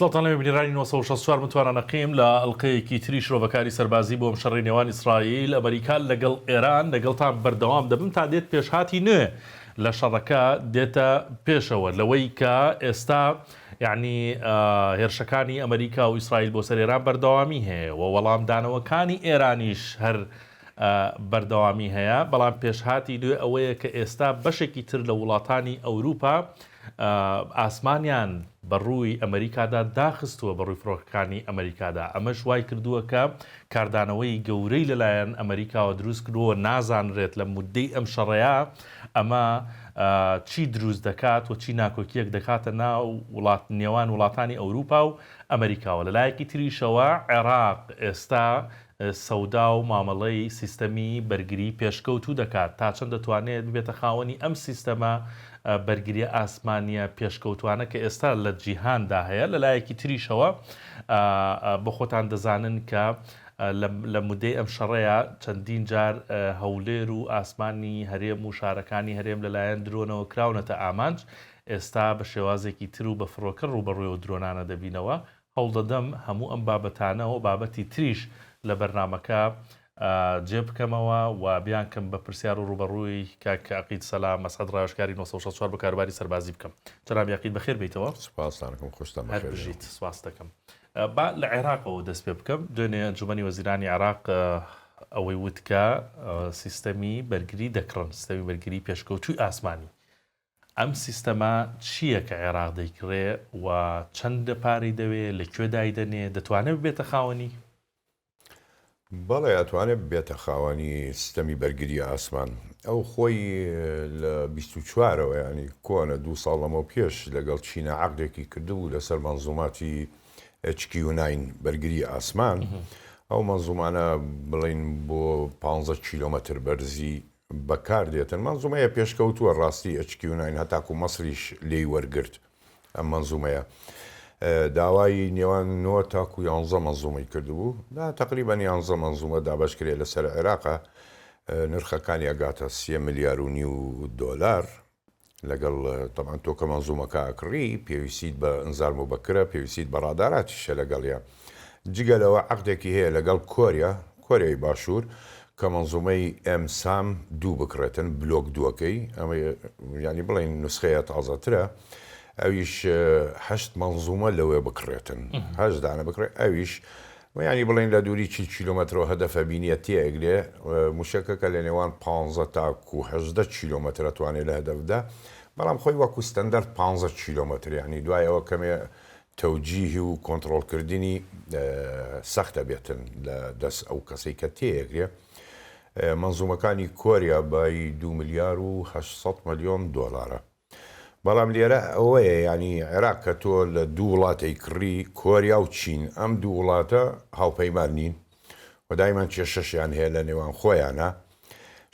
سڵاتان بینیرانی 1964 متوانە نەقیم لە ئەڵلقەیەکی تری شرۆڤەکاری سەربازی بۆ شەڕی نێوان ئیسرائیل ئەمریکا لەگەڵ ئێران لەگەڵتان بەردەوام دەبم تا دێت پێشهاتی نوێ لە شەڕەکە دێتە پێشەوە لەوەی کە ئێستا یعنی هێرشەکانی ئەمریکا و ئیسرائیل بۆ سەر ئێران بەردەوامی هەیە و وەڵامدانەوەکانی ئێرانیش هەر بەردەوامی هەیە بەڵام پێشهاتی دوێ ئەوەیە کە ئێستا بەشێکی تر لە وڵاتانی ئەوروپا ئاسمانیان بەڕووی ئەمریکادا داخستووە بەڕووی فڕۆکەکانی ئەمریکادا ئەمەش وای کردووە کە کاردانەوەی گەورەی لەلایەن ئەمریکاوە دروست کردووە نازانرێت لە مودەی ئەم شەڕەیە ئەمە چی دروست دەکات و چی ناکۆکیەک دەکاتە ناو نێوان وڵاتانی ئەوروپا و ئەمریکاوە لەلایەکی تریشەوە عێراق ئێستا سەودا و مامەڵەی سیستەمی بەرگری پێشکەوتوو دەکات تا چەند دەتوانێت بێتە خاوەنی ئەم سیستەمە بەرگریە ئاسمانیە پێشکەوتوانە کە ئێستا لە جیهاندا هەیە لەلایەکی تریشەوە بۆ خۆتان دەزانن کە لە مودەی ئەم شەڕەیە چەندین جار هەولێر و ئاسمانی هەرێم و شارەکانی هەرێم لەلایەن درۆنەوە کراونەتە ئامانج ئێستا بە شێوازێکی تر و بە فڕۆکە ڕوبەڕووی و درۆنانە دەبینەوە هەوڵدەدەم هەموو ئەم بابەتانەوە بابەتی تریش لە بەرنامەکە جێ بکەمەوە و بیانکەم بە پرسیار و ڕوبەڕووی کاک عەقید سەلام مەسعەد ڕاوێژکاری 1964 بە کاروباری سەربازی بکەم. جەناب عەقید بەخێر بیتەوە. سوپاسدانم خۆشتان بەخێر بژیت. سواس دەکەم. با لە عێراقەوە دەست پێ بکەم دوێنێ ئەنجومەنی وەزیرانی عێراق ئەوەی وتکە سیستەمی بەرگری دەکڕن سیستەمی بەرگری پێشکەوتووی ئاسمانی. ئەم سیستەمە چییە کە عێراق دەیکڕێ و چەند پارەی دەوێت لەکوێ دایدەنێ دەتوانێت بێتە خاوەنی؟ بەڵێ ئەتوانێت بێتە خاوەنی سیستەمی بەرگری ئاسمان ئەو خۆی لە 24ەوە ینی کۆنە 2 ساڵ لەمەوە پێش لەگەڵ چینە عەقدێکی کردبوو لەسەر مەنزوماتی HQ9 بەرگری ئاسمان ئەو مەنزومانە بڵین بۆ 15 کیلۆمەتر بەرزی بەکار دێتن مەنزومەیە پێشکەوتووە ڕاستی HQ9 هەتاکو مەسریش لێی وەرگرت ئەم مەنزومەیە داوای نێوان 9 تاکو 11 مەنزومەی کردبوو دا تقریبا 11 مەنزومە دابشکرێت لەسەر عێراقا نرخەکانی ئەگاتە 3 ملیار و نیو دۆلار لەگەڵ تەمان تۆ کە مەنزومەکە ئەکڕی پێویستیت بە ئەنزار مبەکرە پێویستیت بە ڕاداراتیشە لەگەڵیە جگەلەوە عەقدێکی هەیە لەگەڵ کۆریای باشوور کە مەنزومەی ئەمسام دوو بکرێتن بلۆک دووەکەی ئەمە ینی بڵین نوسخەیە تازەترە ئەویش 8 مەنزومە لەوێ بکڕێتن هەش دانە بکڕێت ئەویش ینی بڵین لە دووری 40 کیلۆمەترەوە هەدەفە بینیە تێگرێ موشەکەکە لە نێوان 15 تاکو 18 کیلۆمەتر توانێت لە هەدەفدا بەڵام خۆی وەکو ستەندەرد 15 کیلۆمەتر ینی دوایەوە کەمێ تەوجیهی و کۆنتڕۆڵکردنی سەختە بێتن لە دەست ئەو کەسەی کە تێگرێ مەنزومەکانی کۆریا بای 2 ملیار و 800 ملیۆن دۆلارە بەڵام لێرە ئەوەیە ینی عێراق کە تۆ لە دوو وڵاتی کڕی کۆریا و چین ئەم دوو وڵاتە هاوپەیمان نین و دایمان کێشەشیان هەیە لە نێوان خۆیانە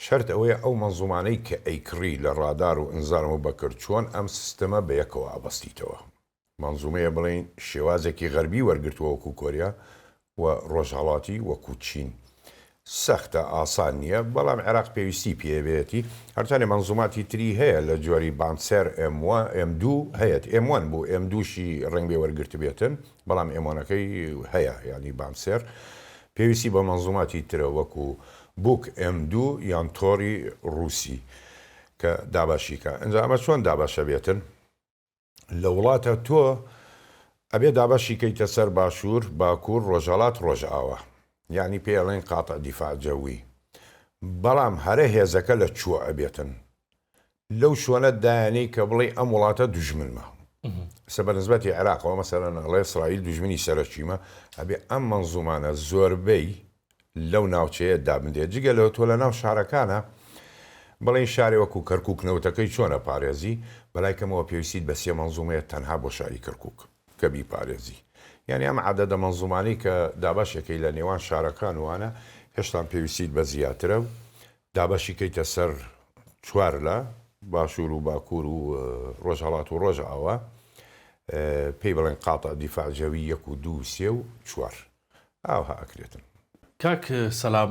شەرت ئەوەیە ئەو مەنزومانەی کە ئەیکڕی لە ڕادار و ئەنزارم و بەکرد چۆن ئەم سیستەمە بە یەکەوە ئابەستیتەوە مەنزومەیە بڵین شێوازێکی غەربی وەرگرتووە وەکو کۆریا و ڕۆژهەڵاتی وەکو چین سەختە ئاسان نییە بەڵام عێراق پێویستی پێبێتی هەرچانێ مەنزوماتی تری هەیە لە جۆری بانسەر M2 هەیەت M1 بوو M2شی ڕنگ بێ وەرگرت بێتن بەڵام M1ەکەی هەیە ینی بانسەر پێویستی بە مەنزوماتی ترە وەکو بووک M2 یان تۆری ڕووسی کە داباشیکە ئەنجا ئەمە چۆن داباشە بێتن لە وڵاتە تۆ ئەبێ داباشیکەیتە سەر باشوور باکوور ڕۆژهەڵات ڕۆژئاوە یعنی پێڵێن قاتە دیفاع جەوی بەڵام هەرە هێزەکە لە چوە ئەبێتن لەو شوۆنە دایانەی کە بڵێ ئەم وڵاتە دوژمنمە سە بەنسبەتی عێراقەوە مەسەرەن ئەڵێ ئیسرائیل دوژمنی سەرەکیمە ئەبێ ئەم مەنزومانە زۆربەی لەو ناوچەیە دابندێت جگە لەوە تۆ لە ناو شارەکانە بڵێن شارێ وەکو کەرکووک نەوتەکەی چۆنە پارێزی بەلایکەمەوە پێویستیت بە 3 مەنزومەیە تەنها بۆ شاری کەرکووک کە بیپارێزی یعنی ئەم عەدەدە مەنزومانەی کە دابەشێکی لە نێوان شارەکان وانە هێشتا پێویستیت بە زیاترە و دابەشیکەیتە سەر چوار لە باشوور و باکوور و ڕۆژهەڵات و ڕۆژئاوا پێی بڵێن قاتە دیفاع جەوی 1 و 2 و 3 و 4 ئاوها ئەکرێتن کاک سەلام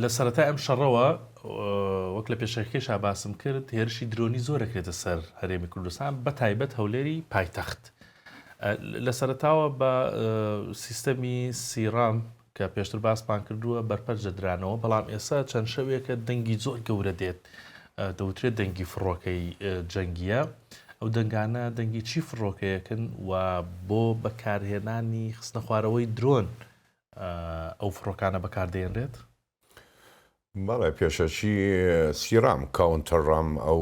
لە سەرەتای ئەم شەڕەوە وەک لە پێشەکەیشا باسم کرد هێرشی درۆنی زۆر ئەکرێتە سەر هەرێمی کوردستان بە تایبەت هەولێری پایتەخت لە سەرەتاوە بە سیستەمی سیرام کە پێشتر باسمان کردووە بەرپەرجە درانەوە، بەڵام ئێستا چەند شەوێکە دەنگی زۆر گەورە دێت، دەوترێت دەنگی فڕۆکەی جەنگیە. ئەو دەنگانە دەنگی چی فڕۆکەیەکن و بۆ بەکارهێنانی خستنە خوارەوەی درۆن ئەو فڕۆکانە بەکاردێنرێت؟ بەڵێ پێشەچی سیرام کاونتەرڕام ئەو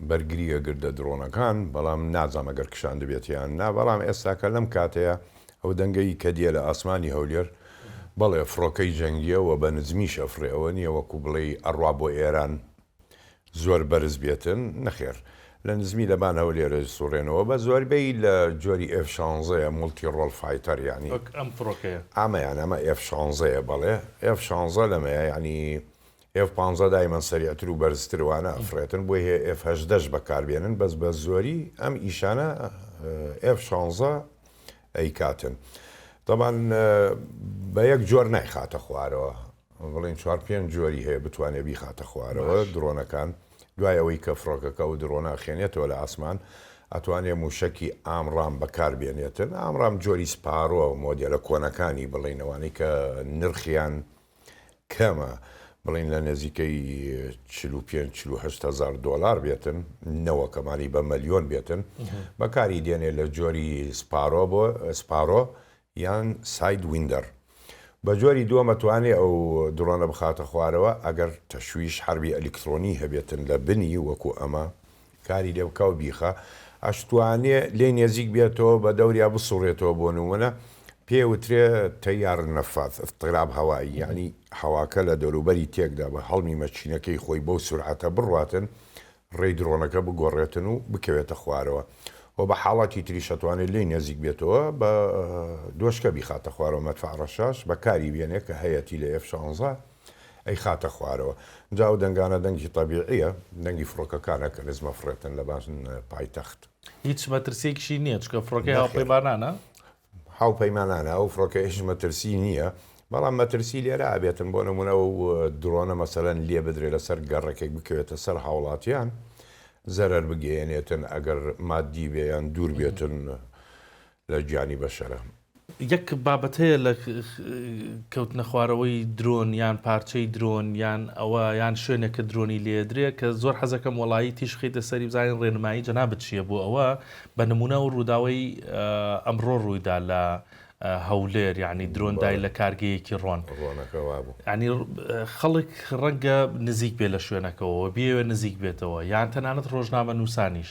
بەرگریە گردە درۆنەکان، بەڵام نازام ئەگەر کشان دەبێتیان نا، بەڵام ئێستاکە لەم کاتەیە ئەو دەنگەی کە دیە لە ئاسمانی هەولێر بەڵێ فڕۆکەی جەنگیەوە بە نزمی شەفرێەوە نییە وەکو بڵێ ئەڕوا بۆ ئێران زۆر بەرز بێتن، نەخێر لە نزمی لەبان هەولێرە سوڕێنەوە بە زۆربەی لە جۆری F-16 مولتی ڕۆڵ فایتەر، ینی ئەم فڕۆکەیە ئامەیان ئەمە F-16 بەڵێ F-16 لەمەیە، ینی F-15 دایمەن سەریعتر و بەرزتروانە ئەفرێتن، بۆی هەیە F-18 بەکاربێنن، بەس بە زۆری ئەم ئیشانە F-16 ئەیکاتن. طبعاً بە یەک جۆر نایخاتە خوارەوە، بڵین 4-5 جۆری هەیە بتوانێت بیخاتە خوارەوە درۆنەکان. دوای ئەوەی کە فڕۆکەکە و درۆنە خێنێتەوە لە ئاسمان، ئەتوانێت موشکی ئامڕام بەکاربێنێتن. ئامڕام جۆری سپارۆ مۆدێلە کۆنەکانی بڵینەوانی کە نرخیان کەمە، بڵین لە نزیکەی 45-48 دلار بێتن، نەوە کەمانی بە مەلیۆن بێتن، بەکاری دێنێ لە جۆری سپارۆ بۆ سپارۆ یان ساید ویندەر. بە جۆری دووەمەتوانێت ئەو درۆنە بخاتە خوارەوە ئەگەر تەشویش حربی ئەلکترۆنی هەبێتن لە بنی وەکو ئەمە کاری لێ بکە و بیخە، ئەشتوانێ لێ نێزیک بێتەوە بە دەوریا بسوڕێتەوە بۆ نمونە، پێوترێ تەیار نەفات اضطراب هەوایی، ینی هەواکە لە دەوروبەری تێکدا بە هەڵمی مەچینەکەی خۆی بەو سورعەتە بڕواتن، ڕێی درۆنەکە بگۆڕێتن و بکەوێتە خوارەوە. و بە حاڵاتی تریشەتوانێت لێ نێزیک بێتەوە بە دۆشکە بیخاتە خوارەوە مەدفع ڕەشاش بەکاری بێنێ کە هەیەی لە F-16 ئەی خاتە خوارەوە. جا و دەنگانە دەنگی طبیعیە، دەنگی فڕۆکەکانە کە نزمە فرێتن لە باشن پایتەخت. هیچ مەترسێکیشی نییە چکە فڕۆکەی هاوپەیمانانە؟ هاوپەیمانانە ئەو فڕۆکە هیچ مەترسی نییە، بەڵام مەترسی لێرە ئابێتن بۆ نمونە و درۆنە مەسەلەن لێ بدرێ لەسەر گەڕێکێک بکەوێتە سەر هاوڵاتیان زەرەر بگەێنێتن ئەگەر مادی بێیان دوور بێتن لە گیانی بەشەرە. یەک بابەت هەیە لە کەوتنە خوارەوەی درۆن یان پارچەی درۆن یان ئەوە یان شوێنێکە درۆنی لێدرێ کە زۆر حەزەکەم وڵایی تیش خیتە سەری بزانین ڕێنمایی جەنابەت چییە بۆ ئەوە بە نمونە و ڕووداوی ئەمڕۆ ڕوویدا لە هەولێر، یعنی درۆن دای لە کارگەیەکی ڕۆنەکەوا بوو، ینی خەڵک ڕەنگە نزیک بێ لە شوێنەکەەوە بێوە نزیک بێتەوە، یان تەنانەت ڕۆژنامە نووسانیش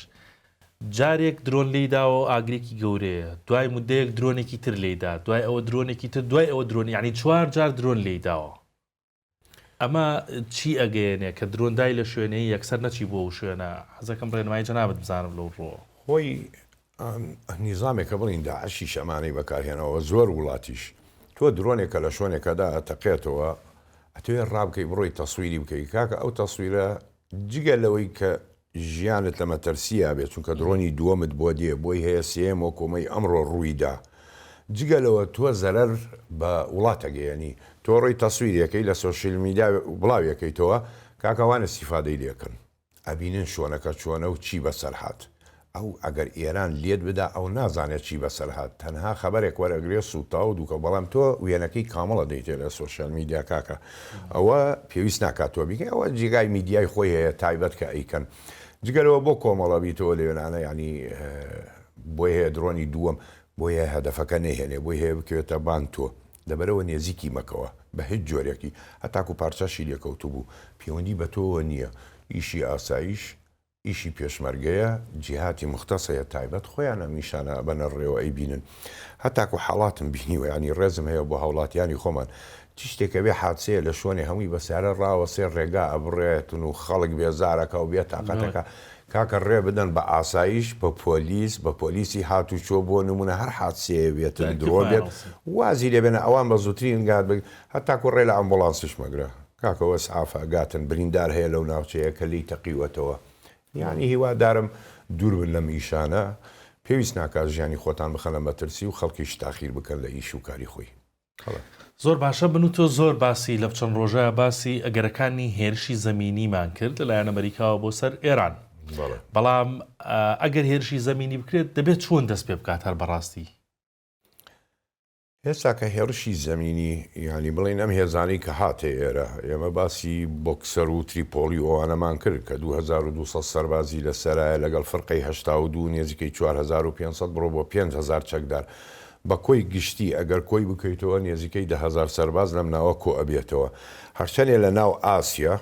جارێک درۆن لێداوە ئاگرێکی گەورەیە، دوای مدەیەک درۆنێکی تر لێدا، دوای ئەوە درۆنێکی تر، دوای ئەوە درۆنی، ینی 4 جار درۆن لێداوە. ئەمە چی ئەگەیەنێ کە درۆندای لە شوێنەی یەکسەر نەچی بۆ و شوێنە؟ حەزەکەم ڕێنمایی جەنابەت بزانم لەو ڕۆ. خۆی نیزامێکە بڵین داعشی شەمانەی بەکارهێنەوە زۆر وڵاتیش، تۆ درۆنێکە لە شوێنێکەدا ئەتەقێتەوە ئەتوێ ڕابکەی بڕۆی تەسویری بکەی، کاکە ئەو تەسویرە جگە لەوەی کە ژیانت لە مەتەرسیە بێت، چونکە درۆنی دووەمت بۆ دێ بۆی هەیە سێم و کۆمەی ئەمڕۆ ڕوویدا، جگەلەوە تۆ زەرەر بە وڵاتەگەیەنی، تۆ ڕۆی تەسویرەکەی لە سۆشیل میدیا بڵاویەکەیتەوە کاکەوانە سیفادەی لێکن، ئەبینن شوۆنەکە چۆنە و چی بەسەر هات. ئەو ئەگەر ئێران لێت بدا ئەو نازانێت چی بەسەر هات، تەنها خەبەرێک وەرەگرێ سوتا و دووکە، بەڵام تۆ وێنەکەی کامەڵە دەیتێ لە سۆشیال میدیا کاکە، ئەوە پێویست ناکاتەوە بیکە، ئەوە جێگای میدیای خۆی هەیە تایبەت کە ئەیکەن. جگەرەوە بۆ کۆمەڵە بیتەوە لێوێنانە، ینی بۆی هەیە درۆنی دووەم بۆیە هەدەفەکە نەهێنێ، بۆی هەیە بکوێتە بان تۆ دەبەرەوە نێزیکی مەکەوە بە هیچ جۆرێکی، هەتاکو پارچەشی لێکەوتو بوو پەیوەندی بە تۆوە نییە، ئیشی ئاسایش ئیشی پێشمەرگەیە، جیهاتی مختصەیە تایبەت خۆیان ئەمیشانە بەنەڕێەوە ئەی بینن، هەتاکو حاڵاتم بینیوە، ینی ڕێزم هەیە بۆ هاوڵاتیانی خۆمان چ شتێکە بێ حادسەیە لە شوێنی هەمووی بەسارە ڕاوە سێ ڕێگا ئەبڕێتن و خەڵک بێزارەکە و بێت تااقەتەکە، کاکە ڕێ بدەن بە ئاسایش بە پۆلیس بە پۆلیسی هاتوچۆ بۆ نمونە هەر حادسەیە بێتن درۆ بێت وازی لێبێنە ئەوان بە زووترین گات هەتاکو ڕێ لە ئەمبۆڵانسش مەگرە، کاکەوە سعافە گاتن بریندار هەیە لەو ناوچەیە کە لی تەقیوەتەوە. یعنی هیوادارم دوور بن لەم ئیشانە، پێویست ناکات ژیانی خۆتان بخەنە مەترسی و خەڵکیش تاخیر بکەن لە ئیش و کاری خۆی. زۆر باشە بن و تۆ زۆر باسی لە چەند ڕۆژە باسی ئەگەرەکانی هێرشی زەمینیمان کرد لەلایەن ئەمریکاوە بۆ سەر ئێران. بەڵام ئەگەر هێرشی زەمینی بکرێت دەبێت چۆن دەست پێ بکات هەر بەڕاستی هێستا کە هێرشی زەمینی ینی بڵین ئەم هێزانی کە هاتێ ئێرە ئێمە باسی بۆکسەر و تریپۆلی ئەوانەمان کرد کە 2200 سەربازی لەسەرایە لەگەڵ فڕقەی 82 نێزیکەی 4500 بڕۆ بۆ 5000 چەکدار بە کۆی گشتی ئەگەر کۆی بکەیتەوە نێزیکەی 10,000 سەرباز لەم ناوە کۆ ئەبێتەوە هەرچەندێ لە ناو ئاسیا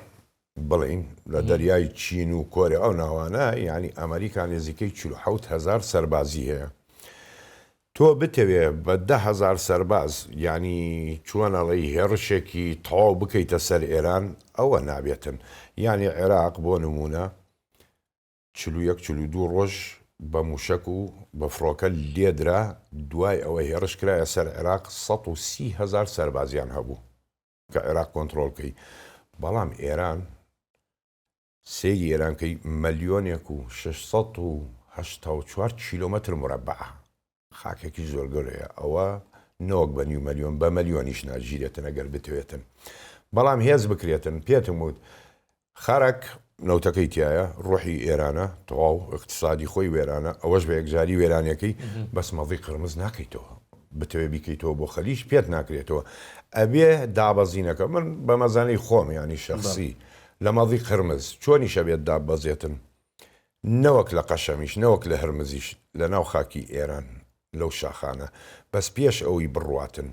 بڵین لە دەریای چین و کۆرە ئەو ناوانە ینی ئەمریکا نێزیکەی 47,000 سەربازی هەیە تۆ بتەوێ بە 10,000 سەرباز ینی چۆنەڵی هێرشێکی تەواو بکەیتە سەر ئێران ئەوە نابێتن ینی عێراق بۆ نمونە 41-42 ڕۆژ بە موشک و بە فڕۆکە لێدرا دوای ئەوە هێرش کرایە سەر عێراق 130,000 سەربازیان هەبوو کە عێراق کۆنتترۆلکەی بەڵام ئێران سێری ئێرانکەی 1,684 کیلۆمەتر مربع خاکێکی زۆر گەورەیە ئەوە نۆک بە نیو مەلیۆن بە مەلیۆنیش ناگیرێتن ئەگەر بتوێتن بەڵام هێز بکرێتن پێتم وت خەرک نەوتەکەی تایە ڕۆحی ئێرانە تەواو اقتصادی خۆی وێرانە ئەوەش بە یەکجاری وێرانەکەی بەس مەڵی قرمز ناکەیتەوە بتەوێ بیکەیتەوە بۆ خەلیج پێت ناکرێتەوە ئەبێ دابەزینەکە من بە مەزانەی خۆم ینی شەخسی لە مەڵی قرمز چۆنی شەبێت دابەزێتن نەوەک لە قەشەمیش نەوەک لە هەرمزیش لە ناو خاکی ئێران لەو شاخانە بەس پێش ئەوی بڕواتن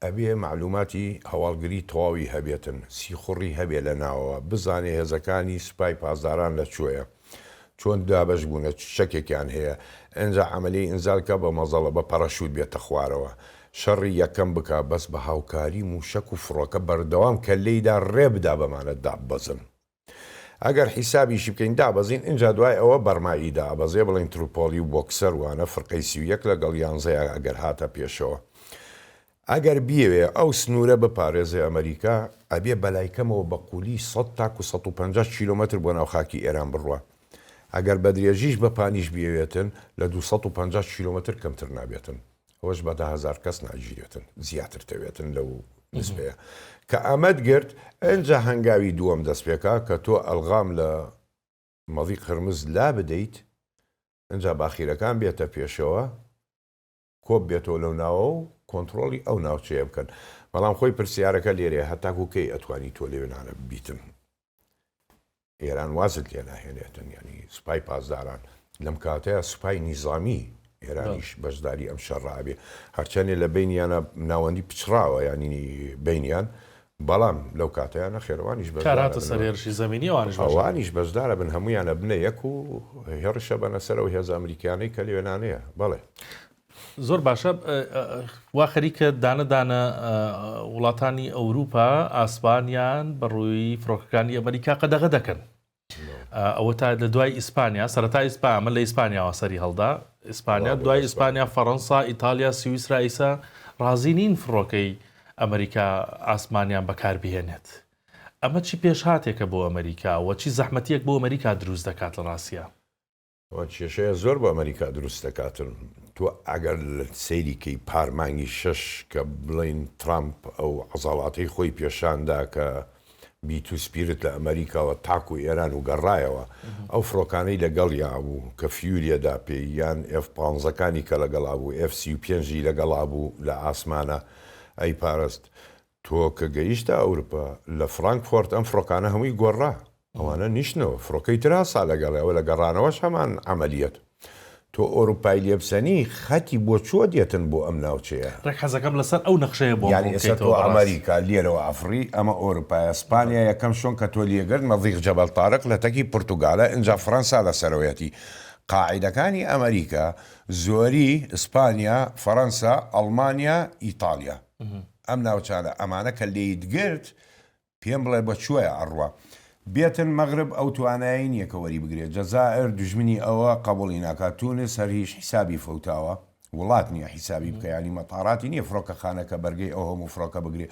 ئەبێ معلوماتی هەواڵگری تەواوی هەبێتن سیخوڕی هەبێ لە ناوەوە بزانێ هێزەکانی سوپای پازداران لەکوێیە چۆن دابەش بوونە شەکێکیان هەیە ئەنجا عملی ئینزالکە بە مەزەڵە بە پەرەشوت بێتە خوارەوە شەڕی یەکەم بکە بەس بە هاوکاری موشک و فڕۆکە بەردەوام کە لێیدا ڕێبدا بەمانە دابەزن ئەگەر حیسابیشی بکەین دابەزین اینجا دوای ئەوە بەرمایی دابەزێ بڵین تروپۆلی و بۆکسەر وانە فڕقەی 31 لەگەڵ 11 ئەگەر هاتە پێشەوە ئەگەر بیەوێ ئەو سنوورە بپارێزێ ئەمریکا ئەبێ بەلایکەمەوە بە قولی 100 تا 150 کیلۆمەتر بۆ ناو خاکی ئێران بڕوە ئەگەر بە درێژیش بە پانیش بیەوێتن لە 250 کیلۆمەتر کەمتر نابێتن ئەوەش بە 10,000 کەس ناگیرێتن زیاتر تەوێتن لەو نسبەیە کە ئەمەد گرت ئەنجا هەنگاوی دووەم دەست پێکا کە تۆ ئەلغام لە مەڵی قرمز لا بدەیت ئەنجا باخیرەکان بێتە پێشەوە کۆب بێتەوە لەو ناوە و کۆنتترۆلی ئەو ناوچەیە بکەن بەڵام خۆی پرسیارەکە لێرێ هەتاکو کەی ئەتوانی تۆ لێوێنانە بیتن ئێران وازت لێ ناهێنێتن ینی سوپای پازداران لەم کاتەیە سوپای نیزامی ئێرانیش بەشداری ئەم شەڕابێ هەرچەندێ لە بینیانە ناوەندی پچراوە ینی بینیان بەڵام لەو کاتەیانە خێرەوانیش کاراتە سەرێرشی زەمینی ئەوانیش بەشدارە بن هەمویانە بنە یەک و هێڕشە بەنەسەرەوە هێز ئەمریکانەی کە لێوێنانەیە بەڵێ زۆر باشە وا خەریکە دانەدانە وڵاتانی ئەوروپا ئاسپانیان بەڕووی فڕۆکەکانی ئەمریکا قەدەغە دەکەن ئەوە تا لە دوای ئیسپانیا سەرەتا ئیسپانیا من لە ئیسپانیاوە سەری هەڵدا ئیسپانیا دوای ئیسپانیا فەڕەنسا ئیتالیا سویسرا ئیسا ڕازی نین فڕۆکەی ئەمریکا ئاسمانیان بەکاربهێنێت ئەمە چی پێشهاتێکە بۆ ئەمریکا و چی زەحمەتیەک بۆ ئەمریکا دروست دەکات لە ڕاستیە کێشەیە زۆر بۆ ئەمریکا دروست دەکاتن تۆ ئەگەر لە سەیریکەی پارمانگی 6 کە بڵین ترامپ ئەو عەزاڵاتەی خۆی پێشاندا کە بیت و سپیرت لە ئەمریکاوە تاک و ئێران و گەڕایەوە ئەو فڕۆکانەی لەگەڵ یابوو کە فیورێدا پێی یان F-15ەکانی کە لەگەڵا بوو F-35 لەگەڵا بوو لە ئاسمانە ئەی پارست تۆ کە گەیشتە ئەوروپا لە فرانکفۆرت ئەم فڕۆکانە هەمووی گۆڕا ئەوانە نیشتنەوە فڕۆکەی تراسا لەگەڵەوە لە گەڕانەوەش هەمان عملیەت تۆ ئۆروپای لێبسەنی خەتی بۆ چوە دێتن بۆ ئەم ناوچەیە ڕێک حەزەکەم لەسەر ئەو نەخشەیە بۆ ینی ئێستا تۆ ئەمریکا لێرەوە ئەفری ئەمە ئۆروپای ئەسپانیا یەکەم شۆن کە تۆ لێگرت مەضیق جەبەل تارق لە تەکی پورتوگالە ئینجا فەڕەنسا لەسەرەوەیەتی قاعیدەکانی ئەمریکا زۆری ئیسپانیا فەڕەنسا ئەڵمانیا ئیتالیا ئەم ناوچانە ئەمانە کە لێیت گرت پێم بڵێ بە چوویە ئەڕوا بێتن مەغرب ئەو توانایی نییە کە وەری بگرێت جەزائر دژمنی ئەوە قبوڵی ناکات تونس هەر هیچ حیسابی فەوتاوە وڵات نییە حیسابی بکە ینی مەتاڕاتی نییە فڕۆکەخانەکە بەرگەی ئەو هەموو فڕۆکە بگرێ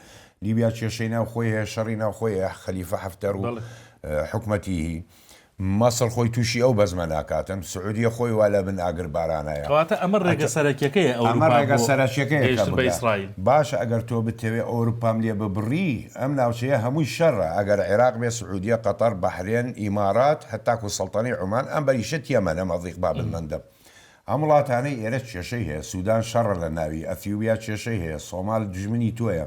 لیبیا کێشەی ناو خۆی هەیە شەڕی ناو خۆی خەلیفە حەفتەر و حکومەتی مەسر خۆی تووشی ئەو بەزمە ناکاتن سعودیە خۆی وا لە بن ئاگر بارانەیە کەواتە ئەمە ڕێگە سەرەکیەکەیە ئەمە ڕێگە سەرەکیەکەیە بە ئیسرائیل باشە ئەگەر تۆ بتەوێت ئەوروپام لێ ببڕی ئەم ناوچەیە هەمووی شەڕە ئەگەر عێراق بێ سعودیە قەتەر بەحرێن ئیمارات هەتاکو سەڵتەنەی عومان ئەم بەریشە تێمەنە مەضیق بابلمەندە ئەم وڵاتانەی ئێرە کێشەی هەیە سوودان شەڕە لە ناوی ئەفیوبیا کێشەی هەیە سۆمال دژمنی تۆیە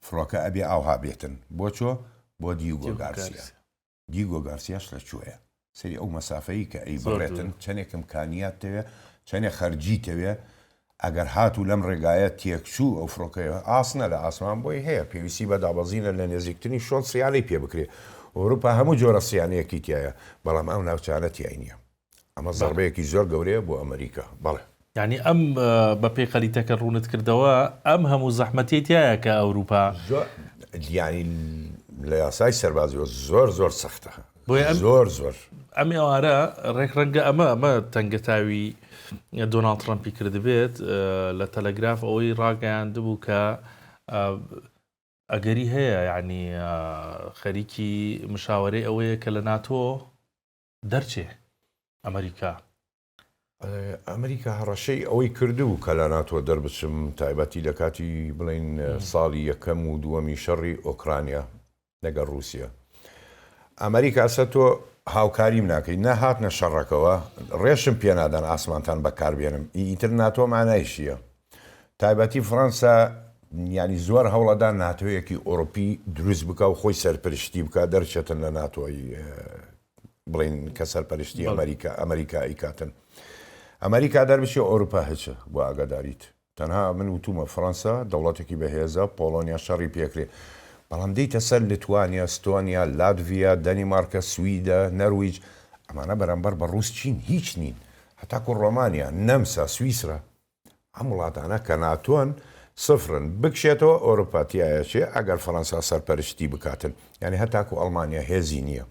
فڕۆکە ئەبێ ئاوها بێتن بۆ چۆ بۆ دیوگۆ گارسیا دیگۆ گارسیاش لە کوێیە سری ئەو مەسافەیە کە ئەی بڕێتن چەندێکم کانیات تەوێ چەندێک خەرجی تەوێ ئەگەر هاتوو لەم ڕێگایە تێکچوو ئەو فڕۆکەیە ئاسنە لە ئاسمان بۆی هەیە پێویستی بە دابەزینە لە نێزیکتنی شۆن سیانەی پێ بکرێ ئەوروپا هەموو جۆرە سیانەیەکی تایە بەڵام ئەو ناوچانە تیای نییە ئەمە زەربەیەکی زۆر گەورەیە بۆ ئەمریکا بەڵێ یعنی ئەم بە پێی خەریتەکە ڕوونت کردەوە ئەم هەموو زەحمەتی تایە کە ئەوروپا ینی لە یاسای سەربازیەوە زۆر سەختە زۆر ئەم ئێوارە ڕێکڕەنگە ئەمە تەنگەتاوی دۆناڵد ترامپی کردبێت لە تەلەگراف ئەوەی ڕاگەیاندبوو کە ئەگەری هەیە یعنی خەریکی مشاوەرەی ئەوەیە کە لە ناتۆ دەرچێ ئەمریکا ئەمریکا هەڕەشەی ئەوەی کردو کە لە ناتۆ دەربچم تایبەتی لە کاتی بڵین ساڵی یەکەم و دووەمی شەڕی ئۆکرانیا لەگەڵ رووسیا ئەمریکا سە تۆ هاوکاریم ناکەی نەهات نە شەڕەکەوە ڕێشم پێنادان ئاسمانتان بەکاربێنم ئیتر ناتۆ مانایشیە تایبەتی فەڕەنسا ینی زۆر هەوڵەدا ناتۆیەکی ئۆروپی دروست بکە و خۆی سەرپەرشتی بکە دەرچێتن لە ناتۆی بڵین کە سەرپەرشتی ئەمریکایی کاتن ئەمریکا دەربچێ ئۆروپا هەچە بۆ ئاگاداریت تەنها من وتومە فەڕەنسا دەوڵەتێکی بەهێزە پۆلۆنیا شەڕی پێکرێ بەڵام دەیتە سەر لیتوانیا ستۆنیا لاتڤیا دەنیمارکە سویدە نەرویج ئەمانە بەرامبەر بە ڕووس چین هیچ نین هەتاکو ڕۆمانیا نەمسا سویسرا ئەم وڵاتانە کە ناتۆن سفرن بکشێتەوە ئۆروپاتیایەچێ ئەگەر فەڕەنسا سەرپەرشتی بکاتن یعنی هەتاکو ئەڵمانیا هێزی نییە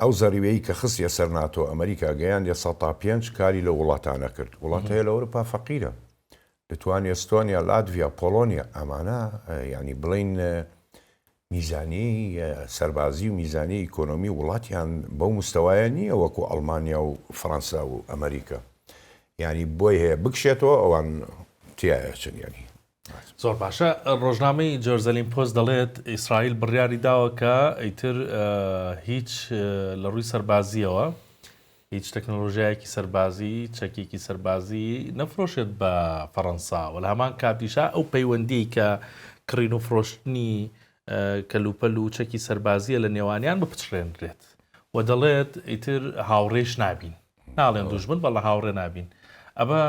ئەو زەریوەیە کە خستیە سەر ناتۆ ئەمریکا گەیاندێ 105 کاری لە وڵاتانە کرد وڵاتەیە لە ئەوروپا فەقیرە لتوانیا ئەستۆنیا لاتڤیا پۆلۆنیا ئەمانە ینی بڵین میزانی سەربازی و میزانی ئیکۆنۆمی وڵاتیان بەو مستەوایە نییە وەکو ئەڵمانیا و فەڕەنسا و ئەمریکا ینی بۆی هەیە بکشێتەوە ئەوان تایە چنیانی زۆر باشە ڕۆژنامەی جۆرزەلین پۆست دەڵێت ئیسرائیل بڕیاری داوە کە ئیتر هیچ لە ڕووی سەربازیەوە هیچ تەکنۆلۆژیایەکی سەربازی چەکێکی سەربازی نەفرۆشێت بە فەڕەنسا و لە هەمان کاتیشا ئەو پەیوەندی کە کڕین و فرۆشتنی کەلوپەل و چەکی سەربازیە لە نێوانیان بپچڕێنرێت و دەڵێت ئیتر هاوڕێش نابین ناڵێن دوژمن بەڵە هاوڕێ نابین ئەمە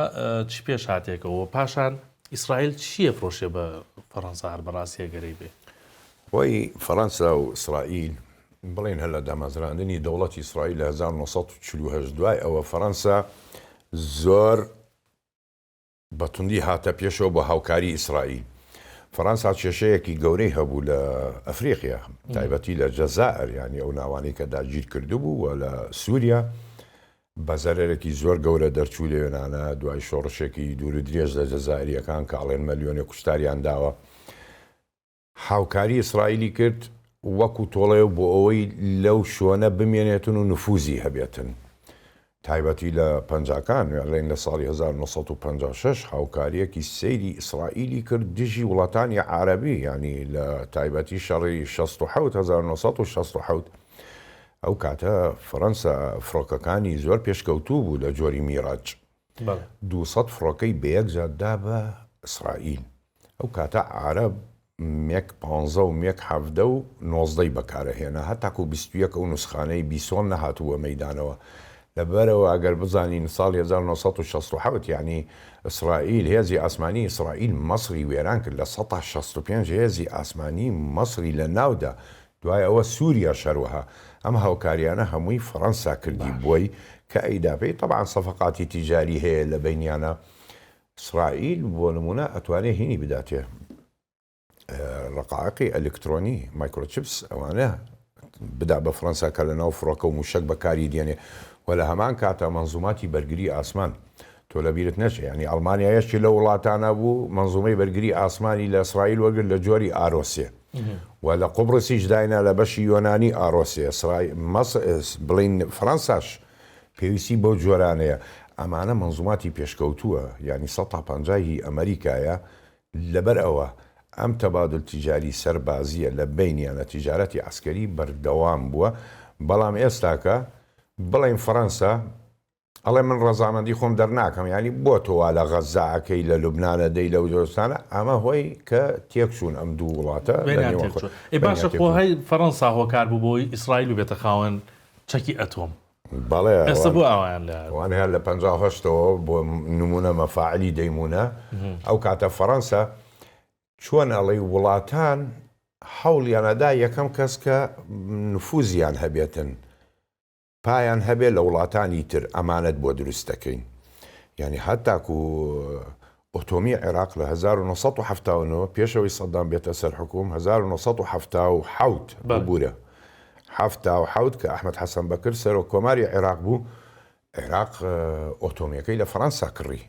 چی پێش هاتێکەوە پاشان ئیسرائیل چییە فرۆشێ بە فەڕەنسا هەر بەڕاستیە گەرەی بێ بۆی فەڕەنسا و ئیسرائیل بڵێن هەر لە دامەزراندنی دەوڵەتی ئیسرائیل لە 1940 دوای ئەوە فەڕەنسا زۆر بەتوندی هاتە پێشەوە بە هاوکاری ئیسرائیل فەڕەنسا کێشەیەکی گەورەی هەبوو لە ئەفریقیا تایبەتی لە جەزائر ینی ئەو ناوانەی کە داگیر کردبوو و لە سووریا بە زەرێکی زۆر گەورە دەرچوو لێوێنانە دوای شۆڕشێکی دوور درێژ لە جەزائریەکان کە ئاڵێن مەلیۆنێ کوشتاریان داوە هاوکاری ئیسرائیلی کرد وەکو تۆڵێ بۆ ئەوەی لەو شوۆنە بمێنێتن و نفوزی هەبێتن تایبەتی لە پەنجاکان لەین لە ساڵی 1956 هاوکاریەکی سەیری ئیسرائیلی کرد دژی وڵاتانی عارەبی ینی لە تایبەتی شەڕی 1960 ئەو کاتە فەڕەنسا فڕۆکەکانی زۆر پێشکەوتوو بوو لە جۆری میراج 200 فڕۆکەی بەیەکجاردا بە ئیسرائیل ئەو کاتە عارەب مێک 15 و مێک 17 و 19 بەکارەهێنا هەتاکو 21 ئەو نوسخانەی بیسۆن نەهاتووە مەیدانەوە لەبەرەوە ئەگەر بزانین ساڵی 1960 یعنی ئیسرائیل هێزی ئاسمانی ئیسرائیل مەسری وێران کرد لە 165 هێزی ئاسمانی مەسری لە ناودا دوای ئەوە سووریا شەروەها ئەم هاوکاریانە هەمووی فەڕەنسا کردی بۆی کە ئەیداپەی طبعا سەفقاتی تیجاری هەیە لە بینیانە ئیسرائیل بۆ نمونە ئەتوانێت هینی بداتێ ڕقائقی ئەلکترۆنی مایکرۆچیپس ئەوانە بدا بە فەڕەنسا کە لە ناو فڕۆکە و موشک بەکاری دێنێ و لە هەمان کاتە مەنزوماتی بەرگری ئاسمان تۆ لە بیرت نەچێ ینی ئەڵمانیایەشی لە وڵاتانە بوو مەنزومەی بەرگری ئاسمانی لە ئیسرائیل وەرگرت لە جۆری ئارۆسێ و لە قوبڕسیش داینا لە بەشی یۆنانی ئاڕۆسی ئیسرائیل بڵین فەرەنساش پێویستی بەو جۆرانەیە. ئەمانە منزوماتی پێشکەوتووە، ینی 150 ئەمریکایە. لەبەر ئەوە ئەم تەبادل تیجاری سەربازیە لە بینیانە تیجارەتی عسکەری بەردەوام بووە. بەڵام ئێستاکە بڵین فەرەنسا ئەڵێ من ڕەزامەندی خۆم دەرناکەم، ینی بۆ تۆوا لە غەزاکەی لە لوبناانە دەی لە وجۆستانە، ئەمە هۆی کە تێکچوون ئەم دوو وڵاتە. باشە خۆهای فەرەنسا هۆکار بوو بۆی ئیسرائیل و بێتە خاوەن چەکی ئەتۆم. بەڵێ ئێستا بۆ ئەویان وان هەر لە 58ەوە بۆ نمونە مەفاعلی دەیمونە. ئەو کاتە فەرەنسا چۆن ئەڵێ وڵاتان حەوڵیانەدا یەکەم کەس کە نفوزیان هەبێتن پایان هەبێت لە وڵاتانی تر ئەمانەت بۆ دروست دەکەین. ینی هەتاکو ئۆتۆمی عێراق لە 1970 پێشەوەی سەدام بێتە سەر حکوم 1970 ببوورە 1970 کە ئەحمەد حەسەن بەکر سەرۆک کۆماری عێراق بوو. عێراق ئۆتۆمیەکەی لە فەرەنسا کڕی،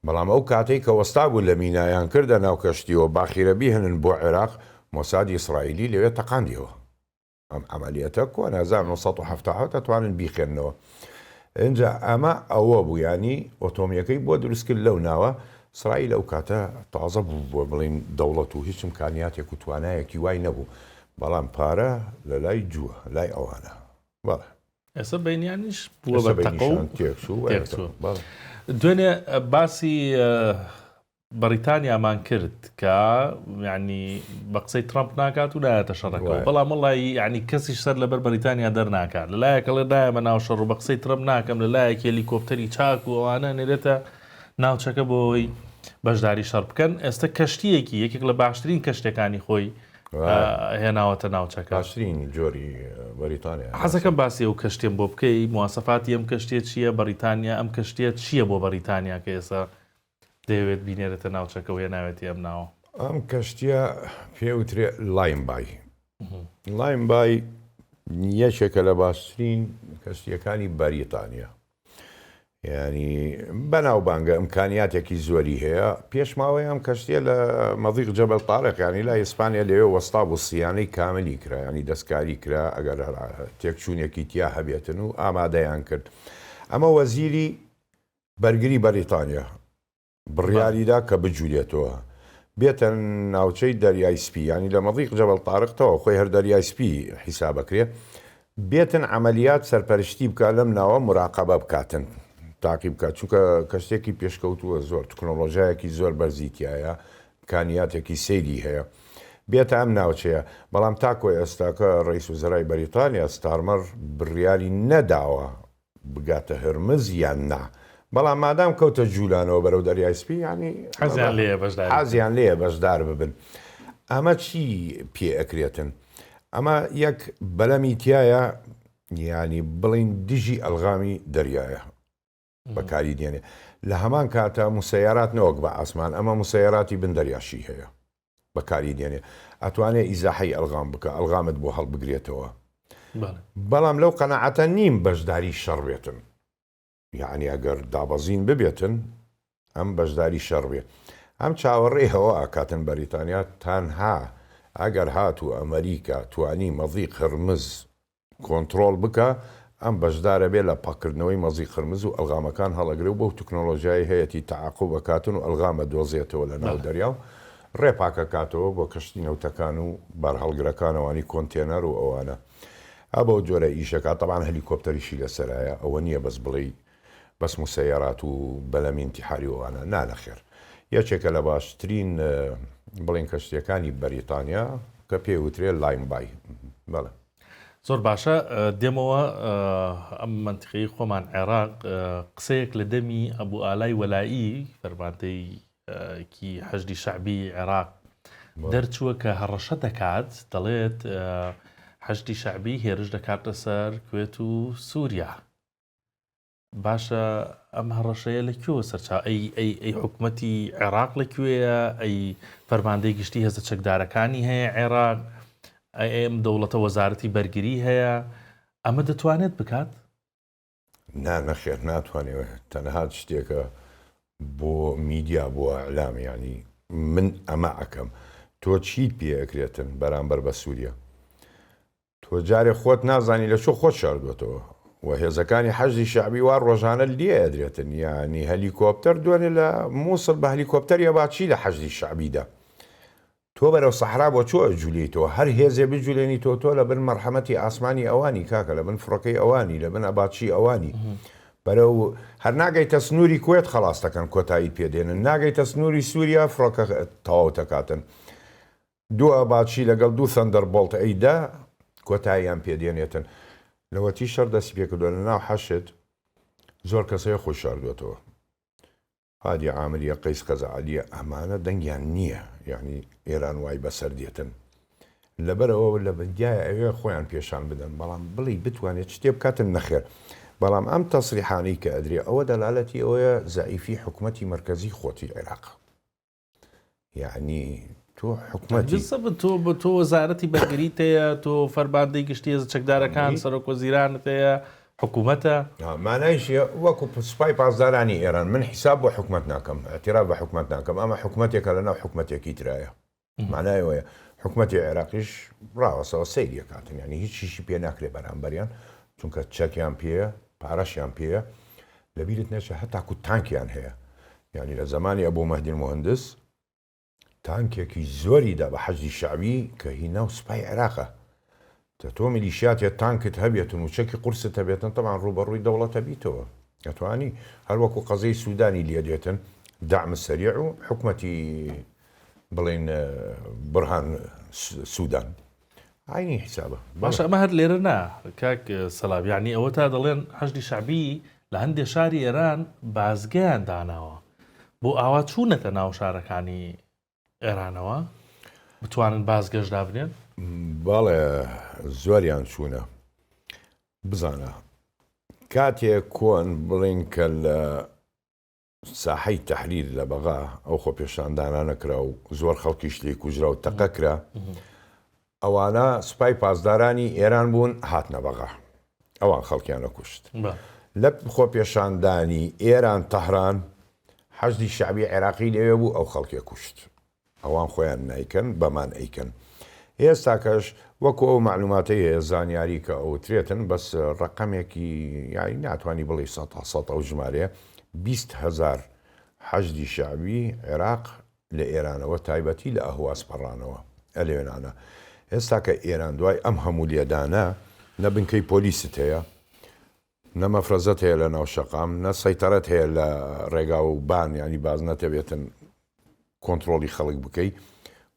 بەڵام ئەو کاتەی کە وەستا بوو لە مینایان کردە ناو کەشتیەوە باخیرەبی هەنن بۆ عێراق، مۆسادی ئیسرائیلی لەوێ تەقاندیەوە. ئەم عملیەتە کۆن 1970 دەتوانن بیخێننەوە. اینجا ئەمە ئەوە بوو، ینی ئۆتۆمیەکەی بۆ دروستکرد لەو ناوە. ئیسرائیل ئەو کاتە تازە بوو بۆ بڵین دەوڵەت و هیچ ئیمکانیاتێک و توانایەکی وای نەبوو، بەڵام پارە لە لای جووە لای ئەوانە. بەڵێ ئێستا بینیانیش بووە بە تەقە و تێکچوو. دوێنێ باسی بەریتانیامان کرد کە یعنی بە قسەی ترامپ ناکات و نایەتە شەڕەکەەوە، بەڵام وڵی ینی کەسیش سەر لەبەر بەریتانیا دەرناکات. لەلایەکەڵێ دایەمە ناو شەڕ و بە قسەی ترامپ ناکەم، لەلایەک هێلیکۆپتەری چاک و ئەوانە نێرێتە ناوچەکە بۆی بەشداری شەڕ بکەن. ئێستا کەشتیەکی یەکێک لە باشترین کەشتەکانی خۆی هێناوەتە ناوچەکە، باشترین جۆری بەریتانیا. حەزەکەم باسی ئەو کەشتێن بۆ بکەی، مواسەفاتی ئەم کەشتێ چییە؟ بەریتانیا ئەم کەشتێ چییە بۆ بەریتانیا کە ئێستا دەوێت بینێرێتە ناوچەکە و هێناوێتی ئەم ناوە؟ ئەم کەشتیە پێوترێ لاینبای. لاینبای یەکێکە لە باشترین کەشتیەکانی بەریتانیا، ینی بەناوبانگە ئیمکانیاتێکی زۆری هەیە. پێشماوەی ئەم کەشتیە لە مەضیق جەبەل تارق، ینی لای ئیسپانیا لەوێ وەستا بوو سیانەی کاملی کرا، ینی دەستکاری کرا ئەگەر تێکچوونێکی تیا هەبێتن و ئامادەیان کرد. ئەمە وەزیری بەرگری بەریتانیا بڕیاریدا کە بجوولێتەوە بێتە ناوچەی دەریای سپی، ینی لە مەضیق جەبەل تارقتەوە خۆی هەر دەریای سپی حیسابەکرێ، بێتن عملیات سەرپەرشتی بکە لەم ناوە مراقەبە بکاتن، تاقی بکات، چونکە کەشتێکی پێشکەوتووە زۆر تکنۆلۆژیایەکی زۆر بەرزیتیایە، کانیاتێکی سەیری هەیە، بێتە ئەم ناوچەیە. بەڵام تاکۆ ئێستاکە ڕئیس وزەرای بەریتانیا ستارمەر بڕیاری نەداوە بگاتە هەرمز یان نا، بەڵام مادام کەوتە جوولانەوە بەرەو دەریای سپی، ینی حەزیان لێیە بەشدار ببن. ئەمە چی پێ ئەکرێتن؟ ئەمە یەک بەلەمی تایە، ینی بڵین دژی ئەلغامی دەریایە بەکاری دێنێ. لە هەمان کاتە موسەیارات نەوەک بە ئاسمان، ئەمە موسەیاراتی بندەریاشی هەیە بەکاری دێنێ، ئەتوانێت ئیزاحی ئەلغام بکە، ئەلغامت بۆ هەڵبگرێتەوە. بەڵام لەو قەنەعەتە نیم بەشداری شەڕ بێتن، یعنی ئەگەر دابەزین ببێتن ئەم بەشداری شەڕ بێت. ئەم چاوەڕێیەوە ئاکاتن بەریتانیا تەنها ئەگەر هاتوو ئەمریکا توانی مەضیق هەرمز کۆنتترۆل بکە، ئەم بەشدارە بێت لە پاکردنەوەی مەزی قرمز و ئەلغامەکان هەڵەگرێ و بۆ تکنۆلۆژیای هەیەی تەعاقوب بکاتن و ئەلغامە دۆزێتەوە لە ناو دەریا و ڕێپاکە کاتەوە بۆ کەشتی نەوتەکان و بارهەڵگرەکانەوانی کۆنتێنەر و ئەوانە. ئەبە جۆرە ئیشەکە تەبان هەلیکۆپتەریشی لەسەرایە، ئەوە نییە بەس بڵێ بەس موسەیارات و بەلەمی انتیحاری وانە نانەخێر. یەکێکە لە باشترین بڵین کەشتیەکانی بەریتانیا کە پێوترێ لاینبای. بەڵێ زۆر باشە. دێمەوە ئەم منتیقەی خۆمان عێراق قسەیەک لە دەمی ئەبوو ئالای وەلایی فەرمانتەیکی حەشدی شەعبی عێراق دەرچووە کە هەڕەشە دەکات، دەڵێت حەشدی شەعبی هێرش دەکاتە سەر کوێت و سووریا. باشە ئەم هەڕەشەیە لەکوێوە سەرچاو؟ ئەی حکوومەتی عێراق لەکوێیە؟ ئەی فەرماندەی گشتی هێزە چەکدارەکانی هەیە عێراق؟ ئەم دەوڵەتە وەزارەتی بەرگری هەیە؟ ئەمە دەتوانێت بکات؟ نەخێر ناتوانێت. تەنها شتێکە بۆ میدیا بۆ ئەعلام، ینی من ئەمە ئەەکەم، تۆ چیت پێکرێتن بەرامبەر بە سووریا تۆ جارێ خۆت نازانی لە چۆ خۆت شاردوێتەوە و هێزەکانی حەشدی شعبی وا ڕۆژانە لێ ئەدرێتن ینی هەلیکۆپتەر دوێنێ لە مووسڵ بە هەلیکۆپتەر یا باچی لە حەشدی شعبیدا تۆ بەرەو سەحرا بۆ چۆ ئەجوولێتەوە هەر هێزێ بجوولێنی تۆ لە بن مەرحەمەتی ئاسمانی ئەوانی کاکە لە بن فڕەکەی ئەوانی لە بن ئەباچی ئەوانی بەرەو هەر ناگەیتە سنووری کوێت خلاص دەکەن کۆتایی پێدێنن ناگەیتە سنووری سووریا فڕۆکە تەواو دەکاتن دوو ئەباچی لەگەڵ دوو سەندەر بەڵت ئەیدا کۆتاییان پێدێنێتن لەوەتی شەر دەست پێکردووە لە ناو حەشت زۆر کەسەیە خۆی شاردوێتەوە هادی عامریە قەیس قەزعەلیە ئەمانە دەنگیان نییە یعنی ئێران وای بەسەر دێتن لەبەرەوە لە بەندیایە ئەوێ خۆیان پێشان بدەن بەڵام بڵی بتوانێت شتێ بکاتن نەخێر بەڵام ئەم تەسریحانەی کە ئەدرێ ئەوە دەلالەتی ئەوەیە زەعیفی حکوومەتی مرکزی خۆتی عێراق یعنی تۆ حکوومەتی تۆ بە تۆ وەزارەتی بەرگریت هەیە تۆ فەرماندەی گشتی هێزە چەکدارەکان سەرۆک وەزیرانت هەیە حکوومەتە مانایشیە وەکو سوپای پاسدارانی ئێران من حیساب بۆ حکوومەت ناکەم ئەتیراف بە حکوومەت ناکەم ئەمە حکوومەتێکە لەناو حکوومەتێکی ترایە مانایەوەیە حکوومەتی عێراقیش ڕاوەسەوە سەیری کاتن ینی هیچ شیشی پێ ناکرێ بەرامبەریان چونکە چەکیان پێە پارەشیان پێە لەبیرت نێچە هەتاکو تانکیان هەیە ینی لە زمانی ئەبوو مەهدی مهندس تانکێکی زۆریدا بە حەشدی شعبی کە هینا و سوپای عێراقە تۆ میلیشیاتێ تانکت هەبێتن و چەکی قورست هەبێتن تەمان ڕوبەڕووی دەوڵەتە بیتەوە ئەتوانی هەروەکو قەزەی سوودانی لێ دێتن دعم سەریع و حکوومەتی بڵێن بڕهان سوودان عینی حسابە باشە ئەمە هەر لێرە نا کاک سەلاو یعنی ئەوە تا دەڵێن حەشدی شعبی لە هەندێک شاری ئێران بازگەیان داناوە بۆ ئاوا چوونەتە ناو شارەکانی ئێرانەوە بتوانن بازگەشدا بنێن باڵێ زۆریان چوونە بزانە کاتێک کۆن بڵین کە لە ساحەی تەحریر لە بەغا ئەو خۆ پێشاندانانەکرا و زۆر خەڵکی شتی کوژرا و تەقەکرا ئەوانە سوپای پاسدارانی ئێران بوون هاتنە بەغا ئەوان خەڵکیانە کوشت لە خۆ پێشاندانی ئێران تەهران حەشدی شعبی عێراقی لەوێ بوو ئەو خەڵکێ کوشت ئەوان خۆیان نایکەن بەمان ئەیکەن ئێستا کەش وەکو ئەو معلوماتی هەیە زانیاری کە ئەو ترێتن بەس ڕقەمێکی یاری ناتوانانی بڵی 100 ئەو ژمارەیە 20,000 حەشدی شعبی عێراق لە ئێرانەوە تایبەتی لە ئەهواز پەڕانەوە ئەلێنانە ئێستا کە ئێران دوای ئەم هەموو لێدانە نە بنکەی پۆلیست هەیە نە مەفرەزەت هەیە لە ناو شەقام نە سەیتەرەت هەیە لە ڕێگا و بان ینی باز نەتەبێتن کۆنتترۆلی خەڵک بکەیت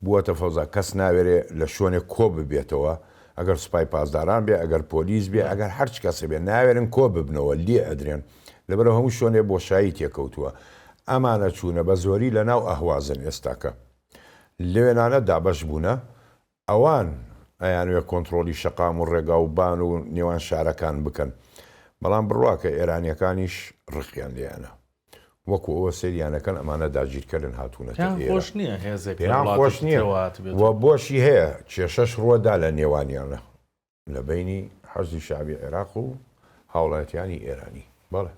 بووەتە فەوزا کەس ناوێرێ لە شوێنێک کۆ ببێتەوە ئەگەر سوپای پاسداران بێ ئەگەر پۆلیس بێ ئەگەر هەرچ کەسە بێ ناوێرن کۆ ببنەوە لێ ئەدرێن لەبەرەوە هەموو شوێنێ بۆشایی تێکەوتووە ئەمانە چوونە بە زۆری لە ناو ئەهوازن ئێستاکە لەوێنانە دابەش بوونە ئەوان ئەیانوێ کۆنتترۆلی شەقام و ڕێگا و بان و نێوان شارەکان بکەن بەڵام بڕواکە ئێرانیەکانیش ڕقیان لێیانە وەکو ئەوە سریانەکەن ئەمانە داگیرکردن هاتوونەتە خۆش نییە هێزێک خۆش نییە وە بۆشی هەیە کێشەش ڕۆدا لە نێوانیانە لە بینی حەشدی شعبی عێراق و هاوڵاتیانی ئێرانی بەڵێ